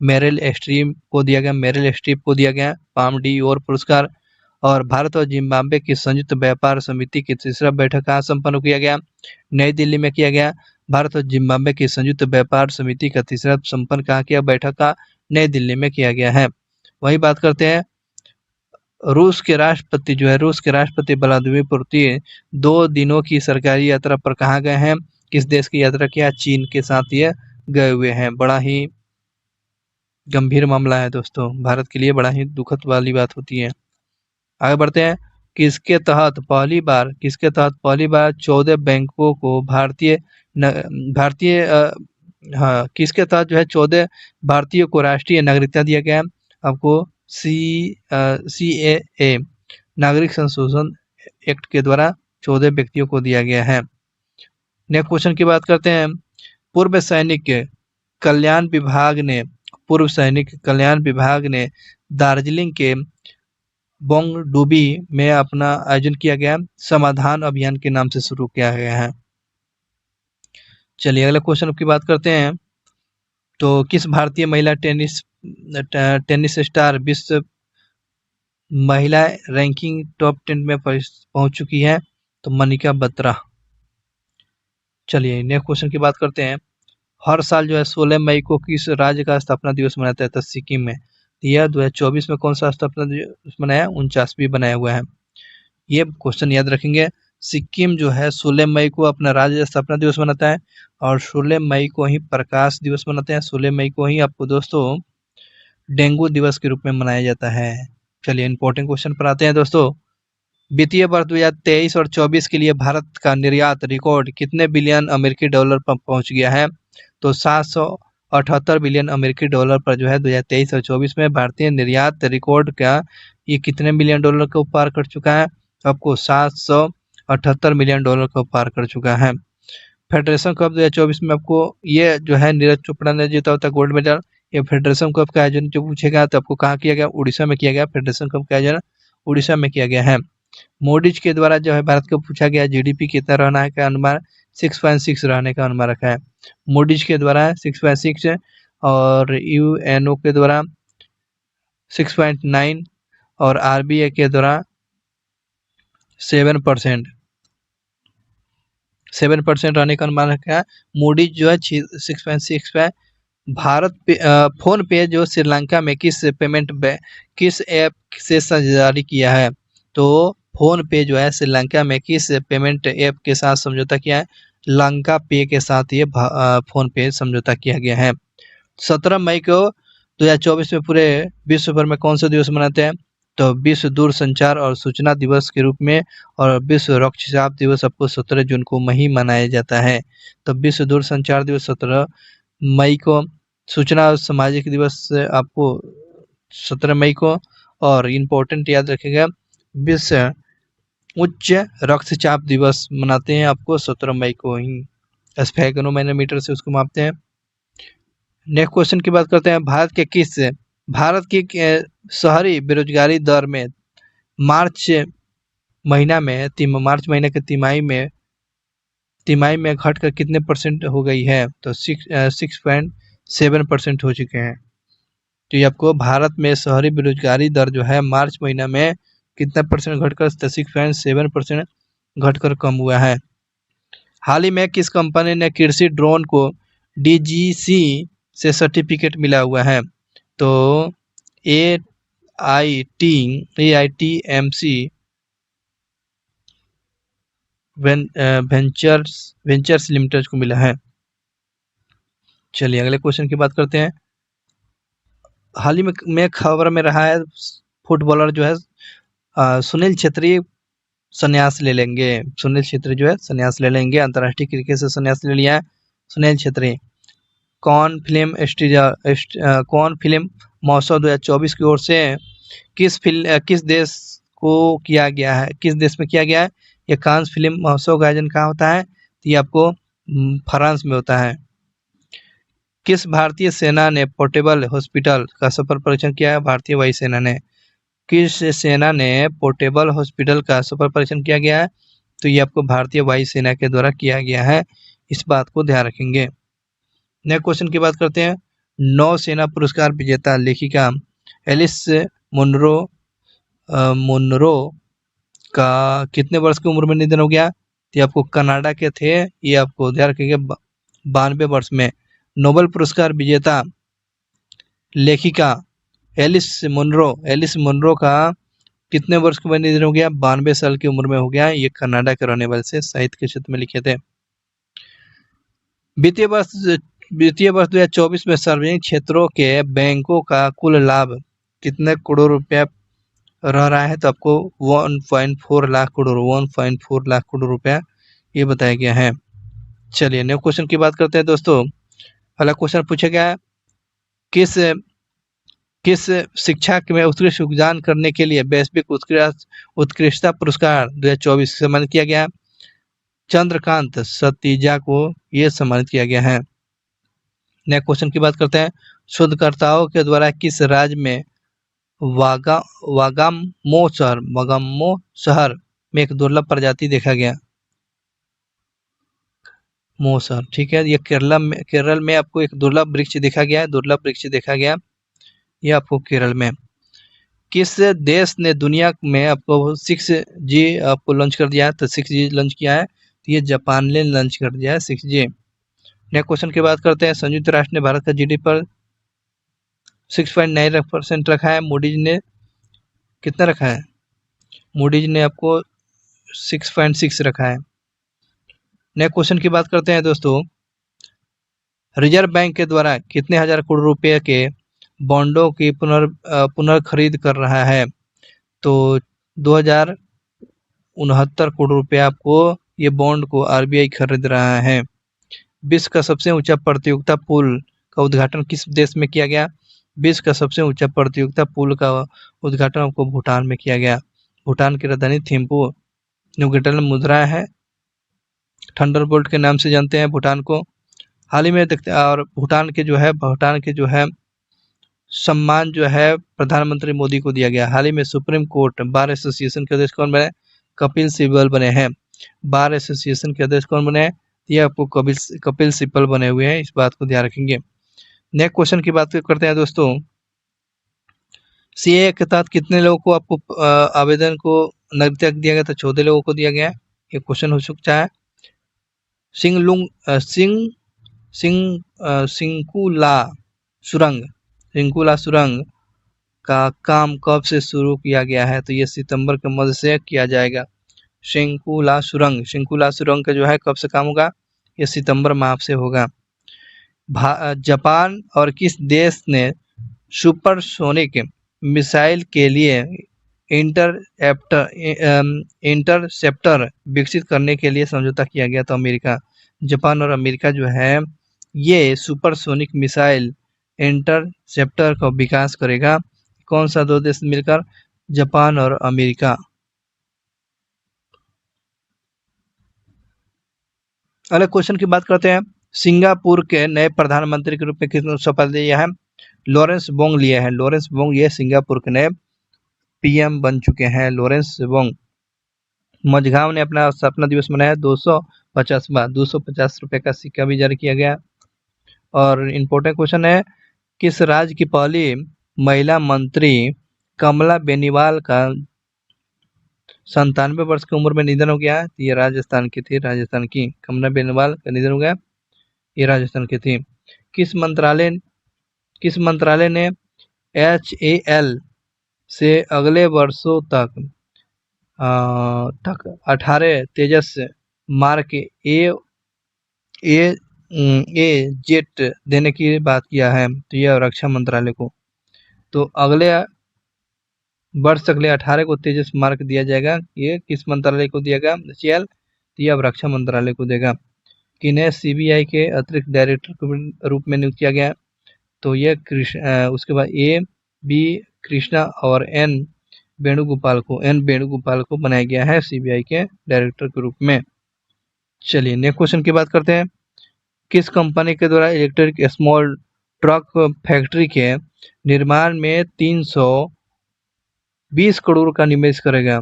मेरिल स्ट्रीप को दिया गया पाम डी और पुरस्कार। और भारत और जिम्बाब्वे की संयुक्त व्यापार समिति की तीसरा बैठक आज संपन्न किया गया। नई दिल्ली में किया गया। भारत और जिम्बाब्वे की संयुक्त व्यापार समिति का तीसरा संपन्न कहाँ किया? बैठक का नई दिल्ली में किया गया है। वही बात करते हैं, रूस के राष्ट्रपति व्लादिमीर पुतिन 2 दिनों की सरकारी यात्रा पर कहाँ गए हैं? किस देश की यात्रा किया? चीन के साथ ये गए हुए हैं। बड़ा ही गंभीर मामला है दोस्तों, भारत के लिए बड़ा ही दुखद वाली बात होती है। आगे बढ़ते हैं, किसके तहत पहली बार 14 बैंकों को किसके तहत जो है 14 भारतीयों को राष्ट्रीय नागरिकता दिया गया? आपको CAA नागरिक संशोधन एक्ट के द्वारा 14 व्यक्तियों को दिया गया है। नेक्स्ट क्वेश्चन की बात करते हैं, पूर्व सैनिक कल्याण विभाग ने दार्जिलिंग के बोंगडुबी में अपना आयोजन किया गया समाधान अभियान के नाम से शुरू किया गया है। चलिए अगले क्वेश्चन की बात करते हैं, तो किस भारतीय महिला टेनिस स्टार विश्व महिला रैंकिंग टॉप 10 में पहुंच चुकी है? तो मनिका बत्रा। चलिए नेक्स्ट क्वेश्चन की बात करते हैं, हर साल जो है 16 मई को किस राज्य का स्थापना दिवस मनाता है? तो सिक्किम में। यह 2024 में कौन सा स्थापना दिवस मनाया? 49वीं बनाया हुआ है। ये क्वेश्चन याद रखेंगे, सिक्किम जो है 16 मई को अपना राज्य स्थापना दिवस मनाता है और 16 मई को ही प्रकाश दिवस मनाते हैं। 16 मई को ही आपको दोस्तों डेंगू दिवस के रूप में मनाया जाता है। चलिए इंपॉर्टेंट क्वेश्चन पर आते हैं दोस्तों, वित्तीय वर्ष 2023 और 24 के लिए भारत का निर्यात रिकॉर्ड कितने बिलियन अमेरिकी डॉलर पर पहुंच गया है? तो 778 बिलियन अमेरिकी डॉलर पर जो है 2023 और 24 में भारतीय निर्यात रिकॉर्ड का ये कितने बिलियन डॉलर को पार कर चुका है? आपको 778 मिलियन डॉलर को पार कर चुका है। फेडरेशन कप 2024 में आपको ये जो है नीरज चोपड़ा ने जीता होता गोल्ड मेडल। ये फेडरेशन कप का आयोजन जो पूछेगा तो आपको कहाँ किया गया? उड़ीसा में किया गया। फेडरेशन कप का आयोजन उड़ीसा में किया गया है। मोडीज के द्वारा जो है भारत को पूछा गया जीडीपी कितना रहना है का अनुमान 6.6 रहने का अनुमान रखा है। मोडीज के द्वारा 6.6 और यूएनओ के द्वारा 6.9 और आरबीआई के द्वारा 7% रहने का अनुमान रखा है। मोडीज जो है 6.6 पे। भारत पे फोन पे जो श्रीलंका में किस ऐप से साझेदारी किया है? तो फोन पे जो है श्रीलंका में किस पेमेंट ऐप के साथ समझौता किया है? लंका पे के साथ ये फोन पे समझौता किया गया है। 17 मई को 2024 में पूरे विश्व भर में कौन सा दिवस मनाते हैं? तो विश्व दूरसंचार और सूचना दिवस के रूप में, और विश्व रक्तचाप दिवस आपको 17 जून को ही मनाया जाता है। तो विश्व दूरसंचार दिवस 17 मई को, सूचना और सामाजिक दिवस आपको 17 मई को, और इम्पोर्टेंट याद रखिएगा विश्व उच्च रक्तचाप दिवस मनाते हैं आपको 17 मई को ही। स्फेगनोमीटर से उसको मापते हैं। नेक्स्ट क्वेश्चन की बात करते हैं, भारत की शहरी बेरोजगारी दर में मार्च महीने के तिमाही में घटकर कितने % हो गई है? तो 6.7% हो चुके हैं। तो ये आपको भारत में शहरी बेरोजगारी दर जो है मार्च महीना में कितना % घटकर 6.7% घटकर कम हुआ है। हाल ही में किस कंपनी ने कृषि ड्रोन को DGC से सर्टिफिकेट मिला हुआ है? तो AITMC वेंचर्स लिमिटेड को मिला है। चलिए अगले क्वेश्चन की बात करते हैं, हाल ही में खबर में रहा है फुटबॉलर जो है सुनील छेत्री संन्यास ले लेंगे। सुनील छेत्री जो है संन्यास ले लेंगे, अंतर्राष्ट्रीय क्रिकेट से संन्यास ले लिया है सुनील छेत्री। कौन फिल्म महोत्सव 2024 की ओर से किस देश में किया गया है? ये कांस फिल्म महोत्सव का आयोजन कहाँ होता है? तो ये आपको फ्रांस में होता है। किस भारतीय सेना ने पोर्टेबल हॉस्पिटल का सफल परीक्षण किया है? भारतीय वायुसेना ने। किस सेना ने पोर्टेबल हॉस्पिटल का सफल परीक्षण किया गया है? तो ये आपको भारतीय वायुसेना के द्वारा किया गया है, इस बात को ध्यान रखेंगे। नेक्स्ट क्वेश्चन की बात करते हैं, नौसेना पुरस्कार विजेता लेखिका एलिस मुनरो का कितने वर्ष की उम्र में निधन हो गया? ये आपको कनाडा के थे, ये आपको ध्यान रखेंगे 92 वर्ष में। नोबेल पुरस्कार विजेता लेखिका एलिस मुनरो का कितने वर्ष के बाद निधन हो गया? 92 साल की उम्र में हो गया। ये कनाडा के रहने वाले से, साहित्य के क्षेत्र में लिखे थे। वित्तीय वर्ष 2024 में सार्वजनिक क्षेत्रों के बैंकों का कुल लाभ कितने करोड़ रुपया रह रहा है? तो आपको 1.4 लाख करोड़ 1.4 लाख करोड़ रुपया ये बताया गया है। चलिए नेक्स्ट क्वेश्चन की बात करते हैं दोस्तों। पहला क्वेश्चन पूछा गया है, किस शिक्षा में उत्कृष्ट योगदान करने के लिए वैश्विक उत्कृष्टता पुरस्कार 2024 सम्मानित किया गया? चंद्रकांत सतीजा को ये सम्मानित किया गया है। नेक्स्ट क्वेश्चन की बात करते हैं, शोधकर्ताओं के द्वारा किस राज्य में वागामो शहर में एक दुर्लभ प्रजाति देखा गया? मोसर, ठीक है। ये केरल में आपको एक दुर्लभ वृक्ष देखा गया है, दुर्लभ वृक्ष देखा गया ये आपको केरल में। किस देश ने दुनिया में आपको 6G आपको लॉन्च कर दिया है? तो 6G लॉन्च किया है, तो ये जापान ने लॉन्च कर दिया है 6G। नेक्स्ट क्वेश्चन की बात करते हैं, संयुक्त राष्ट्र ने भारत का जीडीपी पर 6.9% रखा है। मूडीज ने कितना रखा है? मूडीज ने आपको 6.6 रखा है। नेक्स्ट क्वेश्चन की बात करते हैं दोस्तों, रिजर्व बैंक के द्वारा कितने हजार करोड़ रुपए के बॉन्डों की पुनर्खरीद कर रहा है? तो 2069 करोड़ रुपए आपको ये बॉन्ड को आरबीआई खरीद रहा है। विश्व का सबसे ऊंचा प्रतियोगिता पुल का उद्घाटन किस देश में किया गया? विश्व का सबसे ऊंचा प्रतियोगिता पुल का उद्घाटन आपको भूटान में किया गया। भूटान की राजधानी थिम्पू न्यूगिटल मुद्रा है, थंडरबोल्ट के नाम से जानते हैं भूटान को। हाल ही में देखते, और भूटान के जो है सम्मान जो है प्रधानमंत्री मोदी को दिया गया। हाल ही में सुप्रीम कोर्ट बार एसोसिएशन के अध्यक्ष कौन बने? कपिल सिब्बल बने हैं। बार एसोसिएशन के अध्यक्ष कौन बने? ये आपको कपिल सिब्बल बने हुए हैं, इस बात को ध्यान रखेंगे। नेक्स्ट क्वेश्चन की बात करते हैं दोस्तों, सीए के तहत कितने लोगों को आपको आवेदन को नागरिकता दिया गया था? 14 लोगों को दिया गया है। ये क्वेश्चन हो सकता है। सिंकुला सुरंग का काम कब से शुरू किया गया है? तो ये सितंबर के मध्य से किया जाएगा। सिंकुला सुरंग का जो है कब से काम होगा? ये सितंबर माह से होगा। जापान और किस देश ने सुपरसोनिक मिसाइल के लिए इंटरसेप्टर विकसित करने के लिए समझौता किया गया? तो अमेरिका। जापान और अमेरिका जो है ये सुपरसोनिक मिसाइल इंटरसेप्टर का विकास करेगा। कौन सा दो देश मिलकर? जापान और अमेरिका। अगले क्वेश्चन की बात करते हैं, सिंगापुर के नए प्रधानमंत्री के रूप में किसने शपथ लिया है? लॉरेंस वोंग लिया है। लॉरेंस वोंग ये सिंगापुर के नए पीएम बन चुके हैं, लॉरेंस वोंग। मझगांव ने अपना स्थापना दिवस मनाया 250 रुपए का सिक्का भी जारी किया गया। और इम्पोर्टेंट क्वेश्चन है, किस राज्य की पहली महिला मंत्री कमला बेनीवाल का 97 वर्ष की उम्र में निधन हो गया? ये राजस्थान की थी, राजस्थान की कमला बेनीवाल का निधन हो गया, ये राजस्थान की थी। किस मंत्रालय ने HAL से अगले वर्षों तक 18 तेजस मार्क ए जेट देने की बात किया है? तो यह रक्षा मंत्रालय को। तो अगले वर्ष अगले 18 को तेजस मार्क दिया जाएगा। ये किस मंत्रालय को दिया गया? CL, तो यह अब रक्षा मंत्रालय को देगा। किन्हें CBI के अतिरिक्त डायरेक्टर के रूप में नियुक्त किया गया? तो यह उसके बाद A.B. कृष्णा और N. वेणुगोपाल को बनाया गया है CBI के डायरेक्टर के रूप में। चलिए नेक्स्ट क्वेश्चन की बात करते हैं, किस कंपनी के द्वारा इलेक्ट्रिक स्मॉल ट्रक फैक्ट्री के निर्माण में 320 करोड़ का निवेश करेगा?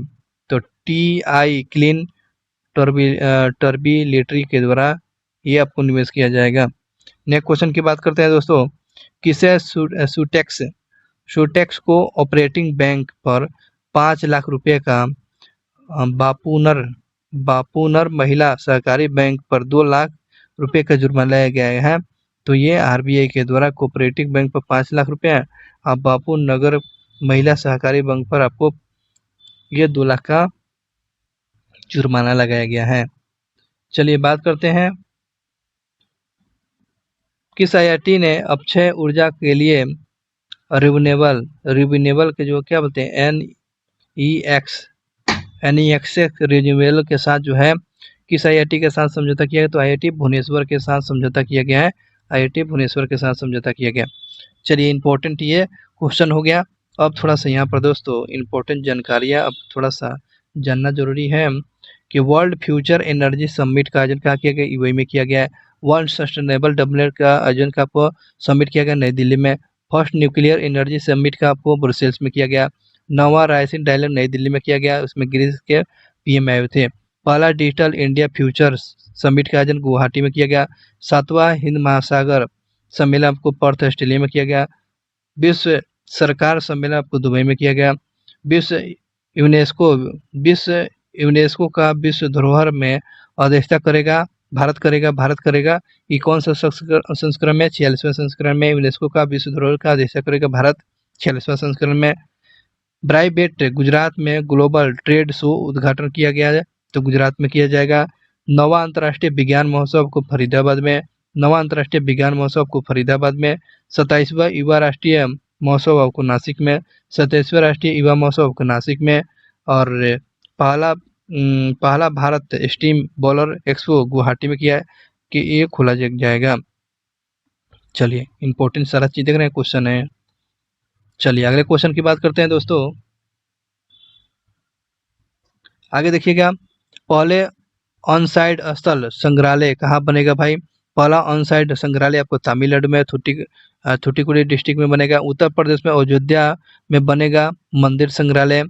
तो TI क्लीन टर्बिलिटी के द्वारा ये आपको निवेश किया जाएगा। नेक्स्ट क्वेश्चन की बात करते हैं दोस्तों, किसे शूटेक्स को ऑपरेटिंग बैंक पर 5 लाख रुपए का बापूनर महिला सहकारी बैंक पर 2 लाख रुपये का जुर्माना लगाया गया है। तो ये आरबीआई के द्वारा कोऑपरेटिव बैंक पर 5 लाख रुपये और बापू नगर महिला सहकारी बैंक पर आपको ये 2 लाख का जुर्माना लगाया गया है। चलिए बात करते हैं, किस आईआईटी ने अक्षय ऊर्जा के लिए रिन्यूएबल के जो क्या बोलते हैं NEX रिन्यूएबल के साथ जो है किस आईआईटी के साथ समझौता किया गया? तो आईआईटी भुवनेश्वर के साथ समझौता किया गया है। आईआईटी भुवनेश्वर के साथ समझौता किया गया। चलिए इंपॉर्टेंट ये क्वेश्चन हो गया। अब थोड़ा सा यहाँ पर दोस्तों इंपॉर्टेंट जानकारियाँ अब थोड़ा सा जानना जरूरी है कि वर्ल्ड फ्यूचर एनर्जी समिट का आयोजन कहाँ किया गया? यूएई में किया गया है। वर्ल्ड सस्टेनेबल डेवलपमेंट का आयोजन का आपको समिट किया गया नई दिल्ली में। फर्स्ट न्यूक्लियर एनर्जी समिट का आपको ब्रुसेल्स में किया गया। नवा रायसीन डायलॉग नई दिल्ली में किया गया, उसमें ग्रीस के पीएम आए थे। पहला डिजिटल इंडिया फ्यूचर समिट का आयोजन गुवाहाटी में किया गया। 7वां हिंद महासागर सम्मेलन आपको पर्थ ऑस्ट्रेलिया में किया गया। विश्व सरकार सम्मेलन आपको दुबई में किया गया। विश्व यूनेस्को का विश्व धरोहर में अध्यक्षता करेगा भारत करेगा। ये कौन सा संस्करण में? 46वां संस्करण में यूनेस्को का विश्व धरोहर का अध्यक्षता करेगा भारत, 46वां संस्करण में। ब्राइबेट गुजरात में ग्लोबल ट्रेड शो उद्घाटन किया गया है, तो गुजरात में किया जाएगा। नवा अंतर्राष्ट्रीय विज्ञान महोत्सव को फरीदाबाद में। 27वां युवा राष्ट्रीय महोत्सव आपको नासिक में। 27वां राष्ट्रीय युवा महोत्सव आपको नासिक में। और पहला Bharat steam bowler expo Guwahati में किया है कि ये खोला जाएगा। चलिए इंपॉर्टेंट सारा चीज देख रहे हैं, क्वेश्चन है। चलिए अगले क्वेश्चन की बात करते हैं दोस्तों। आगे देखिएगा, पहले ऑन साइड स्थल संग्रहालय कहाँ बनेगा भाई? पहला ऑन साइड संग्रहालय आपको तमिलनाडु में थूथुकुडी डिस्ट्रिक्ट में बनेगा। उत्तर प्रदेश में अयोध्या में बनेगा मंदिर संग्रहालय।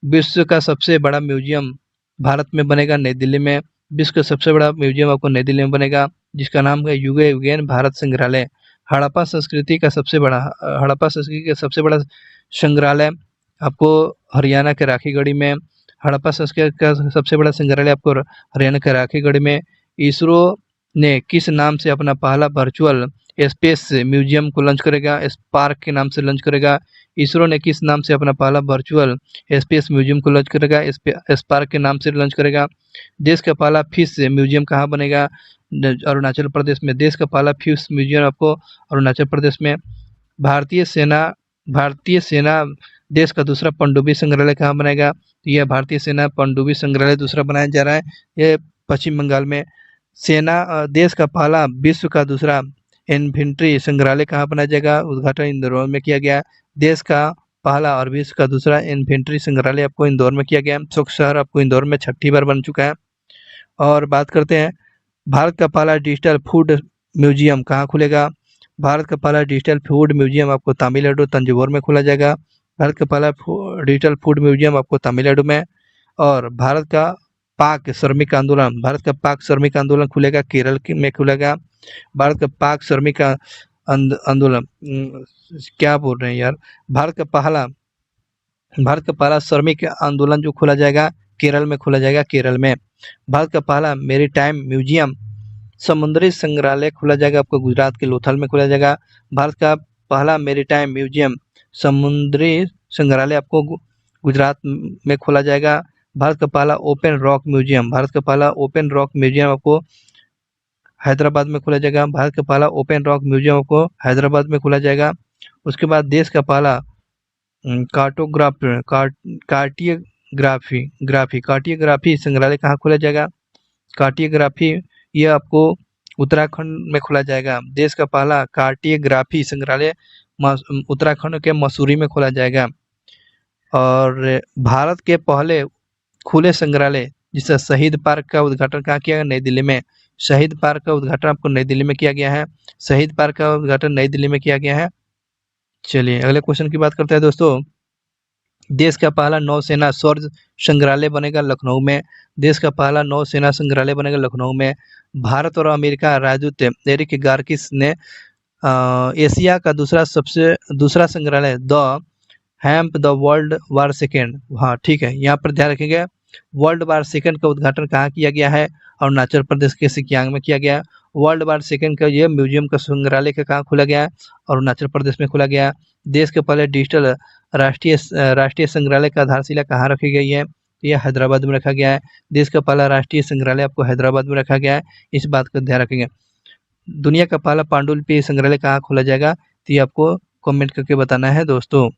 विश्व का सबसे बड़ा म्यूजियम भारत में बनेगा नई दिल्ली में। विश्व का सबसे बड़ा म्यूजियम आपको नई दिल्ली में बनेगा, जिसका नाम है युगे युगेन भारत संग्रहालय। हड़प्पा संस्कृति का सबसे बड़ा संग्रहालय आपको हरियाणा के राखीगढ़ी में। हड़प्पा संस्कृति का सबसे बड़ा संग्रहालय आपको हरियाणा के राखीगढ़ी में। इसरो ने किस नाम से अपना पहला वर्चुअल स्पेस म्यूजियम को लॉन्च करेगा? स्पार्क के नाम से लॉन्च करेगा। इसरो ने किस नाम से अपना पहला वर्चुअल स्पेस म्यूजियम को लॉन्च करेगा? स्पार्क के नाम से लॉन्च करेगा। देश का पहला फिश म्यूजियम कहाँ बनेगा? अरुणाचल प्रदेश में। देश का पहला फिश म्यूजियम आपको अरुणाचल प्रदेश में। भारतीय सेना देश का दूसरा पनडुब्बी संग्रहालय कहाँ बनेगा? तो यह भारतीय सेना पनडुब्बी संग्रहालय दूसरा बनाया जा रहा है, यह पश्चिम बंगाल में। देश का पहला विश्व का दूसरा इन्फेंट्री संग्रहालय कहाँ बनाया जाएगा? उद्घाटन इंदौर में किया गया। देश का पहला और विश्व का दूसरा इन्फेंट्री संग्रहालय आपको इंदौर में किया गया। स्वच्छ शहर आपको इंदौर में 6ठी बार बन चुका है। और बात करते हैं, भारत का पहला डिजिटल फूड म्यूजियम कहाँ खुलेगा? भारत का पहला डिजिटल फूड म्यूजियम आपको तमिलनाडु तंजौर में खोला जाएगा। भारत का पहला डिजिटल फूड म्यूजियम आपको तमिलनाडु में। और भारत का पाक श्रमिक आंदोलन खुलेगा केरल में खुलेगा। भारत का पाक श्रमिक आंदोलन क्या बोल रहे हैं यार, भारत का पहला श्रमिक आंदोलन जो खोला जाएगा केरल में खोला जाएगा, केरल में। भारत का पहला मेरीटाइम म्यूजियम समुद्री संग्रहालय खोला जाएगा आपको गुजरात के लोथल में खोला जाएगा। भारत का पहला मेरीटाइम म्यूजियम समुद्री संग्रहालय आपको गुजरात में खोला जाएगा। भारत का पहला ओपन रॉक म्यूजियम आपको हैदराबाद में खोला जाएगा। भारत का पहला ओपन रॉक म्यूजियम आपको हैदराबाद में खोला जाएगा। उसके बाद देश का पहला कार्टियोग्राफी संग्रहालय कहाँ खोला जाएगा? कार्टियोग्राफी ये आपको उत्तराखंड में खोला जाएगा। देश का पहला कार्टियोग्राफी संग्रहालय उत्तराखंड के मसूरी में खोला जाएगा। और भारत के पहले खुले संग्रहालय जिसका शहीद पार्क का उद्घाटन कहाँ किया गया? नई दिल्ली में। शहीद पार्क का उद्घाटन आपको नई दिल्ली में किया गया है। शहीद पार्क का उद्घाटन नई दिल्ली में किया गया है। चलिए अगले क्वेश्चन की बात करते हैं दोस्तों। देश का पहला नौसेना शौर्य संग्रहालय बनेगा लखनऊ में। देश का पहला नौसेना संग्रहालय बनेगा लखनऊ में। भारत और अमेरिका राजदूत एरिक गार्किस ने एशिया का दूसरा संग्रहालय द वर्ल्ड वार सेकेंड, हाँ ठीक है, यहाँ पर ध्यान रखेंगे, वर्ल्ड वार सेकेंड का उद्घाटन कहाँ किया गया है? अरुणाचल प्रदेश के सिकियांग में किया गया। वर्ल्ड वार सेकंड का ये म्यूजियम का संग्रहालय का कहाँ खोला गया है? अरुणाचल प्रदेश में खोला गया है। देश के पहले डिजिटल राष्ट्रीय संग्रहालय का आधारशिला कहाँ रखी गई है? यह हैदराबाद में रखा गया है। देश का पहला राष्ट्रीय संग्रहालय आपको हैदराबाद में रखा गया है, इस बात का ध्यान रखेंगे। दुनिया का पहला पांडुलिपि संग्रहालय कहाँ खोला जाएगा? तो ये आपको कमेंट करके बताना है दोस्तों।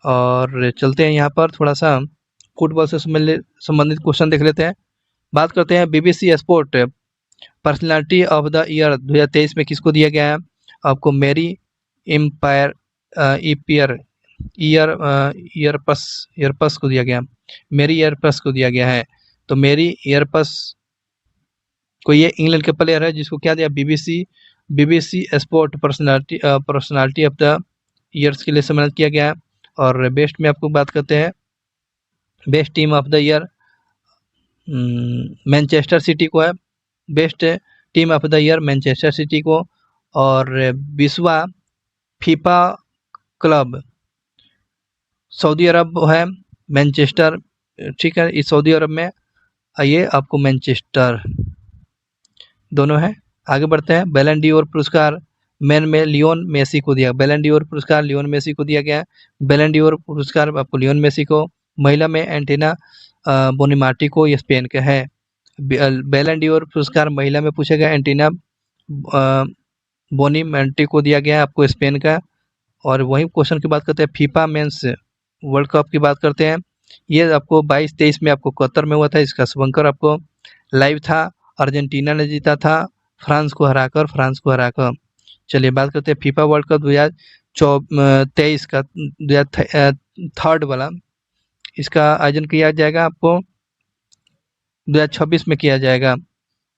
और चलते हैं यहाँ पर थोड़ा सा फुटबॉल से संबंधित क्वेश्चन देख लेते हैं। बात करते हैं BBC sport personality of the year 2023 में किसको दिया गया है? आपको मेरी एम्पायर ईयरपस को दिया गया, मेरी ईयरपस को दिया गया है। तो मेरी ईयरपस को ये इंग्लैंड के प्लेयर है जिसको क्या दिया? BBC sport personality of the years के लिए सम्मानित किया गया है। और बेस्ट में आपको बात करते हैं, best team of the year Manchester city को है, best team of the year Manchester city को। और विश्वा फीफा क्लब सऊदी अरब है, मैनचेस्टर, ठीक है, इस सऊदी अरब में ये आपको मैनचेस्टर दोनों है। आगे बढ़ते हैं। बैलन डी और पुरस्कार मैन में लियोन मेसी को दिया, बैलन डी और पुरस्कार लियोन मेसी को दिया गया है। बैलन डी और पुरस्कार आपको लियोन मेसी को। महिला में एंटीना बोनीमाटी को, ये स्पेन का है। बैलन डी और पुरस्कार महिला में पूछा गया, एंटीना बोनीमाटी को दिया गया है आपको, स्पेन का। और वही क्वेश्चन की बात करते हैं, फीफा मेंस वर्ल्ड कप की बात करते हैं। ये आपको 22-23 में आपको कतर में हुआ था, इसका शुभंकर आपको लाइव था। अर्जेंटीना ने जीता था फ्रांस को हराकर। चलिए बात करते हैं फीफा वर्ल्ड कप 2023 का 2023 वाला, इसका आयोजन किया जाएगा आपको 2026 में किया जाएगा।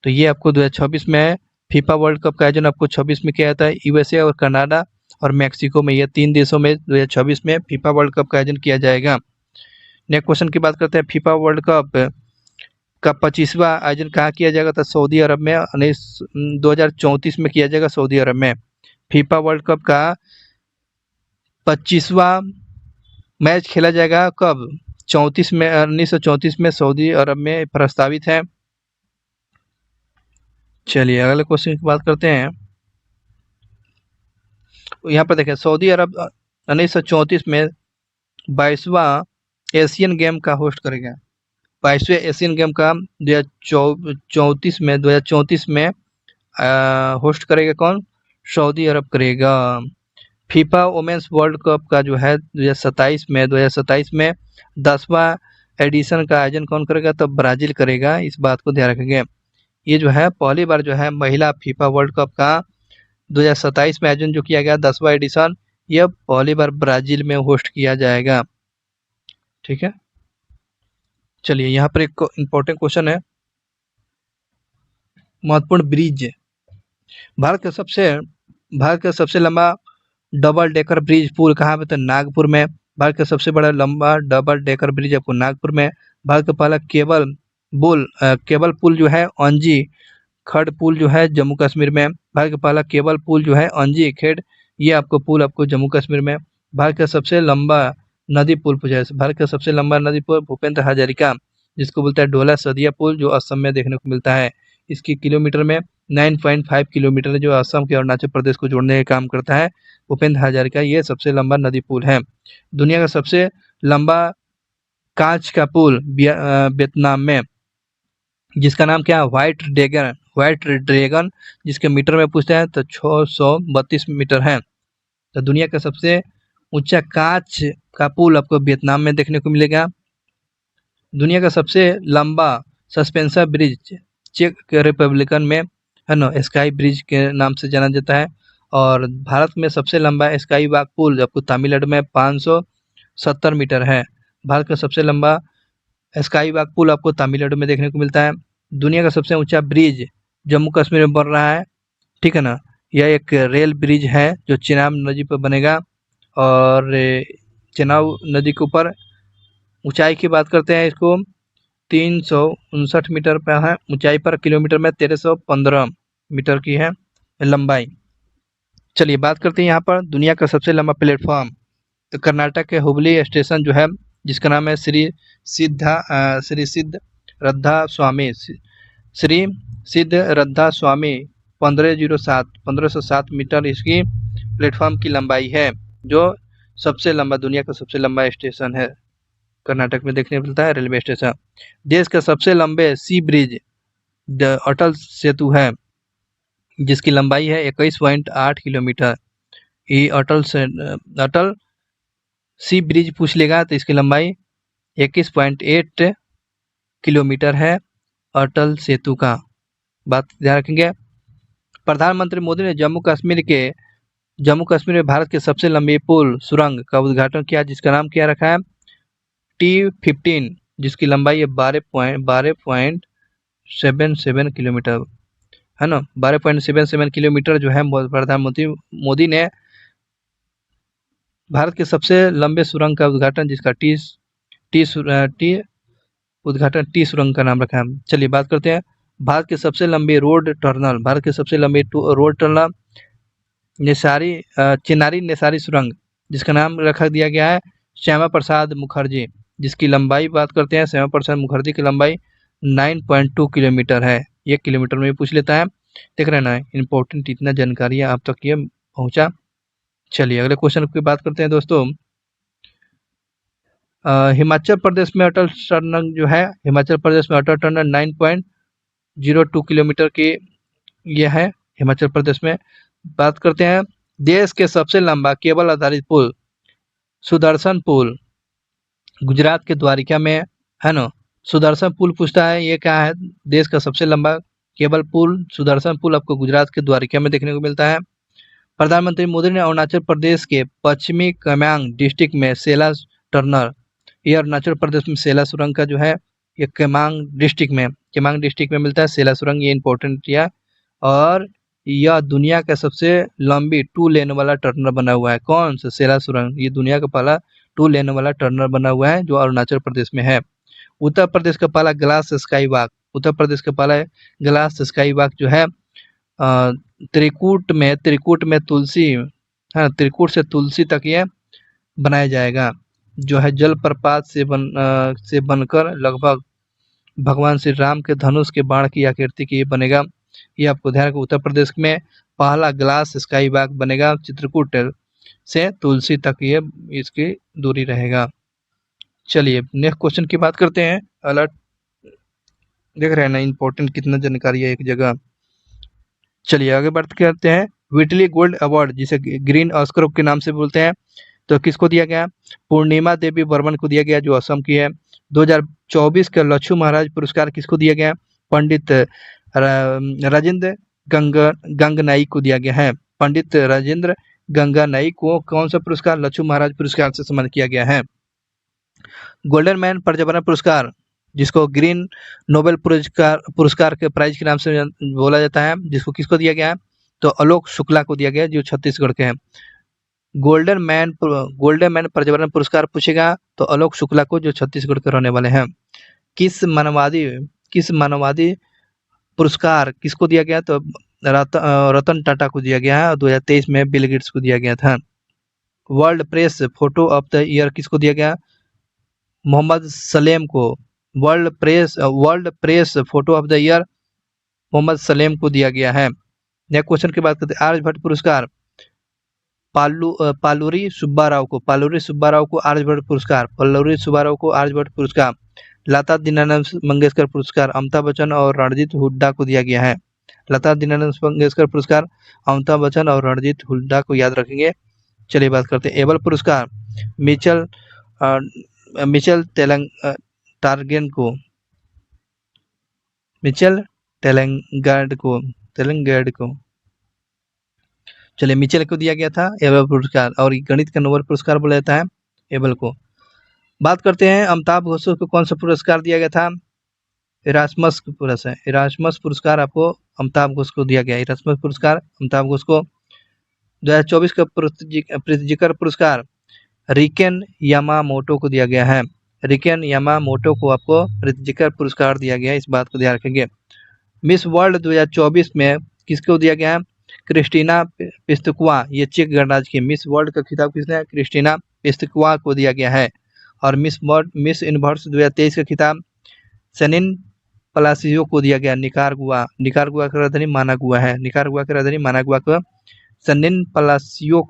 तो ये आपको 2026 में फीफा वर्ल्ड कप का आयोजन आपको 26 में किया जाता है। यूएसए और कनाडा और मैक्सिको में, ये 3 देशों में 2026 में फीफा वर्ल्ड कप का आयोजन किया जाएगा। नेक्स्ट क्वेश्चन की बात करते हैं, फीफा वर्ल्ड कप का 25वां आयोजन कहाँ किया जाएगा? तो सऊदी अरब में 2034 में किया जाएगा, सऊदी अरब में। फीफा वर्ल्ड कप का 25वां मैच खेला जाएगा कब? 1934 में सऊदी अरब में प्रस्तावित है। चलिए अगले क्वेश्चन की बात करते हैं। यहाँ पर देखें, सऊदी अरब 1934 में 22वां एशियन गेम का होस्ट करेगा। 22वें एशियन गेम का 2034 में होस्ट करेगा कौन? सऊदी अरब करेगा। फीफा वुमेन्स वर्ल्ड कप का जो है 2027 में 10वां एडिशन का आयोजन कौन करेगा? तो ब्राजील करेगा, इस बात को ध्यान रखेंगे। ये जो है पहली बार जो है महिला फीफा वर्ल्ड कप का 2027 में आयोजन जो किया गया 10वां एडिशन, यह पहली बार ब्राजील में होस्ट किया जाएगा, ठीक है। चलिए यहाँ पर एक इम्पोर्टेंट क्वेश्चन है, महत्वपूर्ण ब्रिज। भारत का सबसे लंबा डबल डेकर ब्रिज पुल कहाँ पे? तो नागपुर में। भारत का सबसे बड़ा लंबा डबल डेकर ब्रिज आपको नागपुर में। भारत का पहला केबल पुल जो है अंजी खड़ पुल जो है जम्मू कश्मीर में। भारत का पहला केबल पुल जो है अंजी खेड़, ये आपको पुल आपको जम्मू कश्मीर में। भारत का सबसे लंबा नदी पुल पूछा है, भारत का सबसे लंबा नदी पुल भूपेंद्र हजारिका, जिसको बोलता है ढोला सदिया पुल, जो असम में देखने को मिलता है। इसकी किलोमीटर में 9.5 किलोमीटर, जो असम के अरुणाचल प्रदेश को जोड़ने का काम करता है। भूपेंद्र हजारिका ये सबसे लंबा नदी पुल है। दुनिया का सबसे लंबा कांच का पुल वियतनाम में, जिसका नाम क्या है? व्हाइट ड्रैगन, जिसके मीटर में पूछते हैं तो 632 मीटर है। तो दुनिया का सबसे ऊंचा कांच का पुल आपको वियतनाम में देखने को मिलेगा। दुनिया का सबसे लंबा सस्पेंशन ब्रिज चेक रिपब्लिकन में है ना, स्काई ब्रिज के नाम से जाना जाता है। और भारत में सबसे लंबा स्काई वॉक पुल आपको तमिलनाडु में 570 मीटर है। भारत का सबसे लंबा स्काई वॉक पुल आपको तमिलनाडु में देखने को मिलता है। दुनिया का सबसे ऊंचा ब्रिज जम्मू कश्मीर में बन रहा है, ठीक है ना। यह एक रेल ब्रिज है जो चेनाब नदी पर बनेगा। और चेनाब नदी के ऊपर ऊंचाई की बात करते हैं, इसको 359 मीटर पर है ऊंचाई पर, किलोमीटर में 1315 मीटर की है लंबाई। चलिए बात करते हैं यहाँ पर दुनिया का सबसे लंबा प्लेटफॉर्म। तो कर्नाटक के हुबली स्टेशन जो है, जिसका नाम है श्री सिद्ध सिद्धरद्धा स्वामी 1507 मीटर इसकी प्लेटफॉर्म की लंबाई है, जो सबसे लंबा, दुनिया का सबसे लंबा स्टेशन है, कर्नाटक में देखने को मिलता है रेलवे स्टेशन। देश का सबसे लंबे सी ब्रिज द अटल सेतु है, जिसकी लंबाई है 21.8 किलोमीटर। ये अटल सी ब्रिज पूछ लेगा तो इसकी लंबाई 21.8 किलोमीटर है अटल सेतु का, बात ध्यान रखेंगे। प्रधानमंत्री मोदी ने जम्मू कश्मीर में भारत के सबसे लंबी पुल सुरंग का उद्घाटन किया, जिसका नाम क्या रखा है, T15, जिसकी लंबाई है 12.77 किलोमीटर, है ना। 12.77 किलोमीटर जो है प्रधानमंत्री मोदी ने भारत के सबसे लंबे सुरंग का उद्घाटन, जिसका उद्घाटन टी सुरंग का नाम रखा है। चलिए बात करते हैं भारत के सबसे लंबे रोड टनल। भारत के सबसे लंबे रोड टनल चिनारी नेसारी सुरंग, जिसका नाम रखा दिया गया है श्यामा प्रसाद मुखर्जी, जिसकी लंबाई बात करते हैं, श्यामा प्रसाद मुखर्जी की लंबाई 9.2 किलोमीटर है। 1 किलोमीटर में पूछ लेता है, देख रहे हैं ना, इंपॉर्टेंट इतना जानकारी आप तक ये पहुंचा। चलिए अगले क्वेश्चन की बात करते हैं दोस्तों। हिमाचल प्रदेश में अटल टनल जो है, हिमाचल प्रदेश में अटल टनल 9.02 किलोमीटर की यह है हिमाचल प्रदेश में। बात करते हैं देश के सबसे लंबा केबल आधारित पुल सुदर्शन पुल, गुजरात के द्वारिका में, है ना। सुदर्शन पुल पूछता है, ये क्या है, देश का सबसे लंबा केबल पुल सुदर्शन पुल आपको गुजरात के द्वारिका में देखने को मिलता है। प्रधानमंत्री मोदी ने अरुणाचल प्रदेश के पश्चिमी कामेंग डिस्ट्रिक्ट में सेला टनल, ये अरुणाचल प्रदेश में सेला सुरंग का जो है ये केमांग डिस्ट्रिक्ट में मिलता है सेला सुरंग, ये इंपॉर्टेंट है। और यह दुनिया का सबसे लंबी 2 लेन वाला टनल बना हुआ है। कौन सा, सेला सुरंग, ये दुनिया का पहला 2 लेन वाला टनल बना हुआ है, जो अरुणाचल प्रदेश में है। उत्तर प्रदेश का पहला glass sky walk, Uttar Pradesh का पहला ग्लास स्काई वॉक जो है त्रिकूट में तुलसी, हाँ, त्रिकूट से तुलसी तक ये बनाया जाएगा, जो है जलप्रपात से बनकर लगभग भगवान श्री राम के धनुष के बाण की आकृति की बनेगा। ये आपको ध्यान रखो, उत्तर प्रदेश में पहला ग्लास स्काई वॉक बनेगा, चित्रकूट से तुलसी तक ये इसकी दूरी रहेगा। चलिए नेक्स्ट क्वेश्चन की बात करते हैं। अलर्ट, देख रहे हैं ना, इंपॉर्टेंट कितना जानकारी है एक जगह। चलिए आगे बात करते हैं व्हिटली गोल्ड अवार्ड, जिसे ग्रीन ऑस्कर के नाम से बोलते हैं, तो किसको दिया गया, पूर्णिमा देवी बर्मन को दिया गया, जो असम की है। 2024 का लच्छू महाराज पुरस्कार किसको दिया गया, पंडित राजेंद्र गंगनाई को दिया गया है। पंडित राजेंद्र गंगनाई को कौन सा पुरस्कार, लच्छू महाराज पुरस्कार से सम्मानित किया गया है। गोल्डन मैन पर्यावरण पुरस्कार, जिसको ग्रीन नोबेल पुरस्कार के प्राइज के नाम से बोला जाता है, जिसको किसको दिया गया है, तो आलोक शुक्ला को दिया गया, जो छत्तीसगढ़ के हैं। गोल्डन मैन पर्यावरण पुरस्कार पूछेगा तो आलोक शुक्ला को, जो छत्तीसगढ़ के रहने वाले हैं। किस मानवादी पुरस्कार किसको दिया गया, तो रतन टाटा को दिया गया है, और 2023 में बिल गेट्स को दिया गया था। World press photo of the year किसको दिया गया, मोहम्मद सलेम को। World press photo of the year Mohammed Salem को दिया गया है। नेक्स्ट क्वेश्चन की बात करते हैं आर्यभट्ट पुरस्कार, पालूरी सुब्बाराव को आर्यभट्ट पुरस्कार, लता दीनानाथ मंगेशकर पुरस्कार अमिताभ बच्चन और रणजीत हुड्डा को दिया गया है। लता दीनानाथ मंगेशकर पुरस्कार अमिताभ बच्चन और रणजीत हुड्डा को याद रखेंगे। चलिए बात करते हैं एबल पुरस्कार, मिचेल तेलंगार्ड को चलिए मिचेल को दिया गया था एबल पुरस्कार, और गणित का नोबेल पुरस्कार बोला जाता है एबल को। बात करते हैं अमिताभ घोष को कौन सा पुरस्कार दिया गया था, इरास्मस पुरस्कार आपको अमिताभ घोष को दिया गया। इरास्मस पुरस्कार अमिताभ घोष को। 2024 का प्रित्जिकर पुरस्कार रिकेन यामामोटो को दिया गया है। रिकेन यामामोटो को आपको प्रित्जिकर पुरस्कार दिया गया है, इस बात को ध्यान रखेंगे। मिस वर्ल्ड 2024 में किसको दिया गया है, क्रिस्टीना पिस्तुकवा, ये चेक गणराज्य की मिस वर्ल्ड का खिताब किसने, क्रिस्टीना पिस्तुकवा को दिया गया है। और मिस यूनिवर्स 2023 का खिताब सेनिन पलासियो को दिया गया निकारागुआ। निकारागुआ की राजधानी मानागुआ है। निकारागुआ की राजधानी मानागुआ को सन्निन पलासियो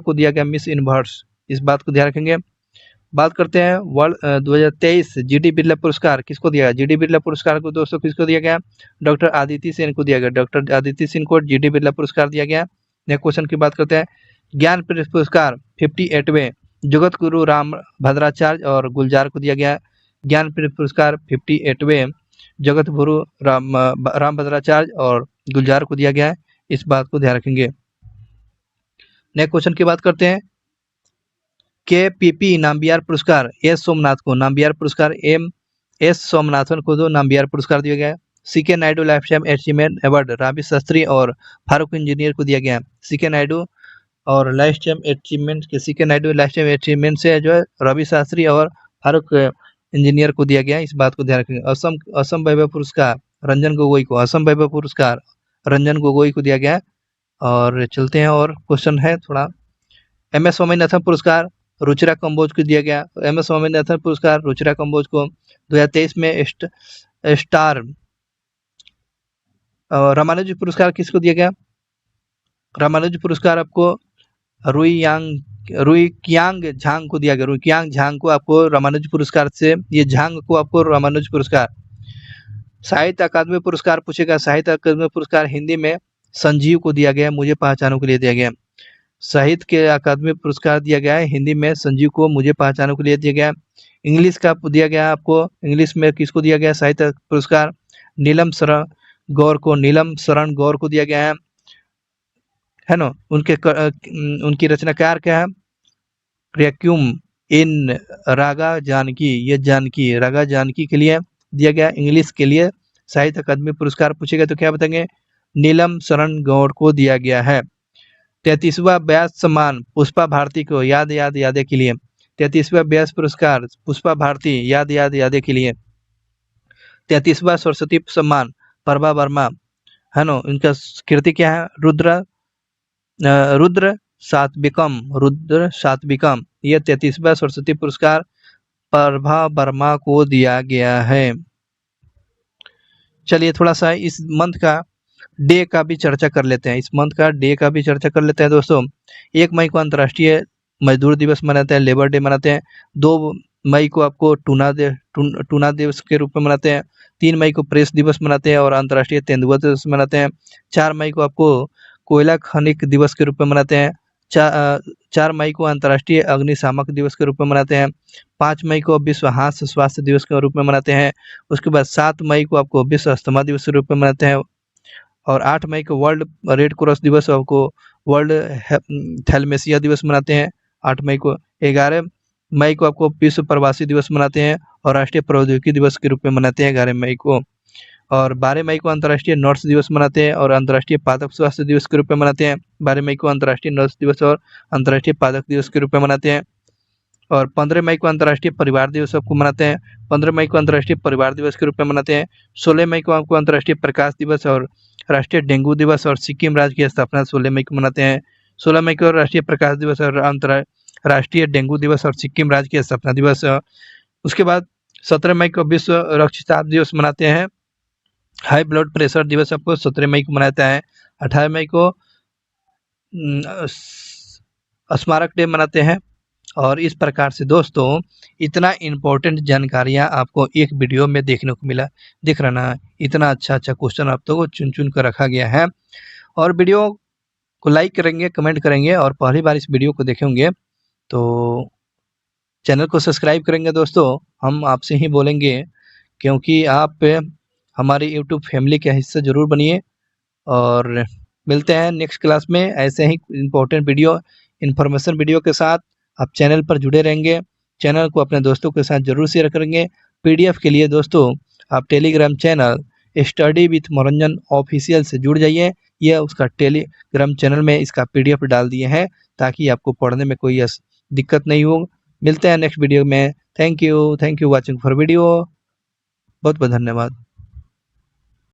को दिया गया मिस यूनिवर्स। इस बात को ध्यान रखेंगे। बात करते हैं वर्ल्ड 2023 जीडी बिरला पुरस्कार किसको दिया गया। जीडी बिरला पुरस्कार को दोस्तों किसको दिया गया, डॉक्टर आदित्य सेन को दिया गया। डॉक्टर आदित्य सेन को जीडी बिरला पुरस्कार दिया गया। नेक्स्ट क्वेश्चन की बात करते हैं। ज्ञानपीठ पुरस्कार 58वें जगत गुरु राम भद्राचार्य और गुलजार को दिया गया। ज्ञानपीठ पुरस्कार 58वें जगत गुरु राम भद्राचार्य और गुलजार को दिया गया है। इस बात को ध्यान रखेंगे। नेक्स्ट क्वेश्चन की बात करते हैं। KPP नाम्बियार पुरस्कार एस सोमनाथ को, नाम्बियार पुरस्कार एस सोमनाथन को दो नाम्बियार पुरस्कार दिया गया। CK Naidu lifetime achievement award Ravi Shastri और फारूक इंजीनियर को दिया गया। CK नायडू और लाइफ टाइम अचीवमेंट के CK Naidu lifetime achievement से जो है रवि शास्त्री और फारूक इंजीनियर को दिया गया। इस बात को ध्यान रखेंगे। असम वैभव पुरस्कार रंजन गोगोई को, असम वैभव पुरस्कार रंजन गोगोई को दिया गया। और चलते हैं और क्वेश्चन है थोड़ा। MS स्वामीनाथन पुरस्कार रुचिरा कंबोज को दिया गया। MS स्वामीनाथन पुरस्कार रुचिरा कंबोज को 2023 में स्टार। रामानुज पुरस्कार किसको दिया गया। रामानुज पुरस्कार आपको रुई कियांग झांग को दिया गया। रुई कियांग झांग को आपको रामानुज पुरस्कार से, ये झांग को आपको रामानुज पुरस्कार। साहित्य अकादमी पुरस्कार पूछेगा। साहित्य अकादमी पुरस्कार हिंदी में संजीव को दिया गया, मुझे पहचानों के लिए दिया गया। साहित्य के अकादमी पुरस्कार दिया गया है हिंदी में संजीव को, मुझे पहचानों के लिए दिया गया। इंग्लिश का दिया गया आपको, इंग्लिश में किसको दिया गया साहित्य पुरस्कार, नीलम शरण गौर को, नीलम शरण गौर को दिया गया है ना। उनकी रचनाकार क्या है, रेक्यूम इन रागा जानकी, ये जानकी रागा जानकी के लिए दिया गया। इंग्लिश के लिए साहित्य अकादमी पुरस्कार पूछेगा तो क्या बताएंगे, नीलम शरण गौर को दिया गया है। 33वां व्यास सम्मान पुष्पा भारती को, याद यादें के लिए। 33वां व्यास पुरस्कार पुष्पा भारती, याद यादें के लिए। 33वां सरस्वती सम्मान प्रभा वर्मा है ना, इनका कृति क्या है, रुद्र सात्विकम। यह 33वां सरस्वती पुरस्कार प्रभा वर्मा को दिया गया है। चलिए थोड़ा सा इस मंथ का डे का भी चर्चा कर लेते हैं। इस मंथ का डे का भी चर्चा कर लेते हैं दोस्तों। 1 मई को अंतर्राष्ट्रीय मजदूर दिवस मनाते हैं, लेबर डे मनाते हैं। 2 मई को आपको टूना दिवस के रूप में मनाते हैं। 3 मई को प्रेस दिवस मनाते हैं और अंतर्राष्ट्रीय तेंदुआ दिवस मनाते हैं। 4 मई को आपको कोयला खनिक दिवस के रूप में मनाते हैं। 4 मई को अंतर्राष्ट्रीय अग्निशामक दिवस के रूप में मनाते हैं। 5 मई को विश्व हास्य स्वास्थ्य दिवस के रूप में मनाते हैं। उसके बाद 7 मई को आपको विश्व अस्थमा दिवस के रूप में मनाते हैं। और 8 मई को वर्ल्ड रेड क्रॉस दिवस, आपको वर्ल्ड थैलेमेसिया दिवस मनाते हैं 8 मई को। 11 मई को आपको विश्व प्रवासी दिवस मनाते हैं और राष्ट्रीय प्रौद्योगिकी दिवस के रूप में मनाते हैं 11 मई को। और 12 मई को अंतर्राष्ट्रीय नर्स दिवस मनाते हैं और अंतर्राष्ट्रीय पादप स्वास्थ्य दिवस के रूप में मनाते हैं। 12 मई को अंतर्राष्ट्रीय नर्स दिवस और अंतर्राष्ट्रीय पादप दिवस के रूप में मनाते हैं। और 15 मई को अंतर्राष्ट्रीय परिवार दिवस आपको मनाते हैं। 15 मई को अंतर्राष्ट्रीय परिवार दिवस के रूप में मनाते हैं। 16 मई को आपको अंतर्राष्ट्रीय प्रकाश दिवस और राष्ट्रीय डेंगू दिवस और सिक्किम राज्य की स्थापना 16 मई को मनाते हैं। 16 मई को राष्ट्रीय प्रकाश दिवस और अंतर्राष्ट्रीय डेंगू दिवस और सिक्किम राज्य की स्थापना दिवस। उसके बाद 17 मई को विश्व रक्तचाप दिवस मनाते हैं। हाई ब्लड प्रेशर दिवस आपको 17 मई को मनाता है। 18 मई को स्मारक डे मनाते हैं। और इस प्रकार से दोस्तों इतना इम्पोर्टेंट जानकारियां आपको एक वीडियो में देखने को मिला। दिख रहा ना, इतना अच्छा क्वेश्चन आप तो चुन चुन कर रखा गया है। और वीडियो को लाइक करेंगे, कमेंट करेंगे और पहली बार इस वीडियो को देखेंगे तो चैनल को सब्सक्राइब करेंगे दोस्तों। हम आपसे ही बोलेंगे क्योंकि आप हमारे यूट्यूब फैमिली का हिस्सा जरूर बनिए। और मिलते हैं नेक्स्ट क्लास में ऐसे ही इम्पोर्टेंट वीडियो, इन्फॉर्मेशन वीडियो के साथ। आप चैनल पर जुड़े रहेंगे, चैनल को अपने दोस्तों के साथ जरूर शेयर करेंगे। PDF के लिए दोस्तों आप टेलीग्राम चैनल स्टडी विथ मनोरंजन ऑफिशियल से जुड़ जाइए। यह उसका टेलीग्राम चैनल में इसका PDF डाल दिए हैं ताकि आपको पढ़ने में कोई दिक्कत नहीं हो। मिलते हैं नेक्स्ट वीडियो में। Thank you watching for video. बहुत बहुत धन्यवाद।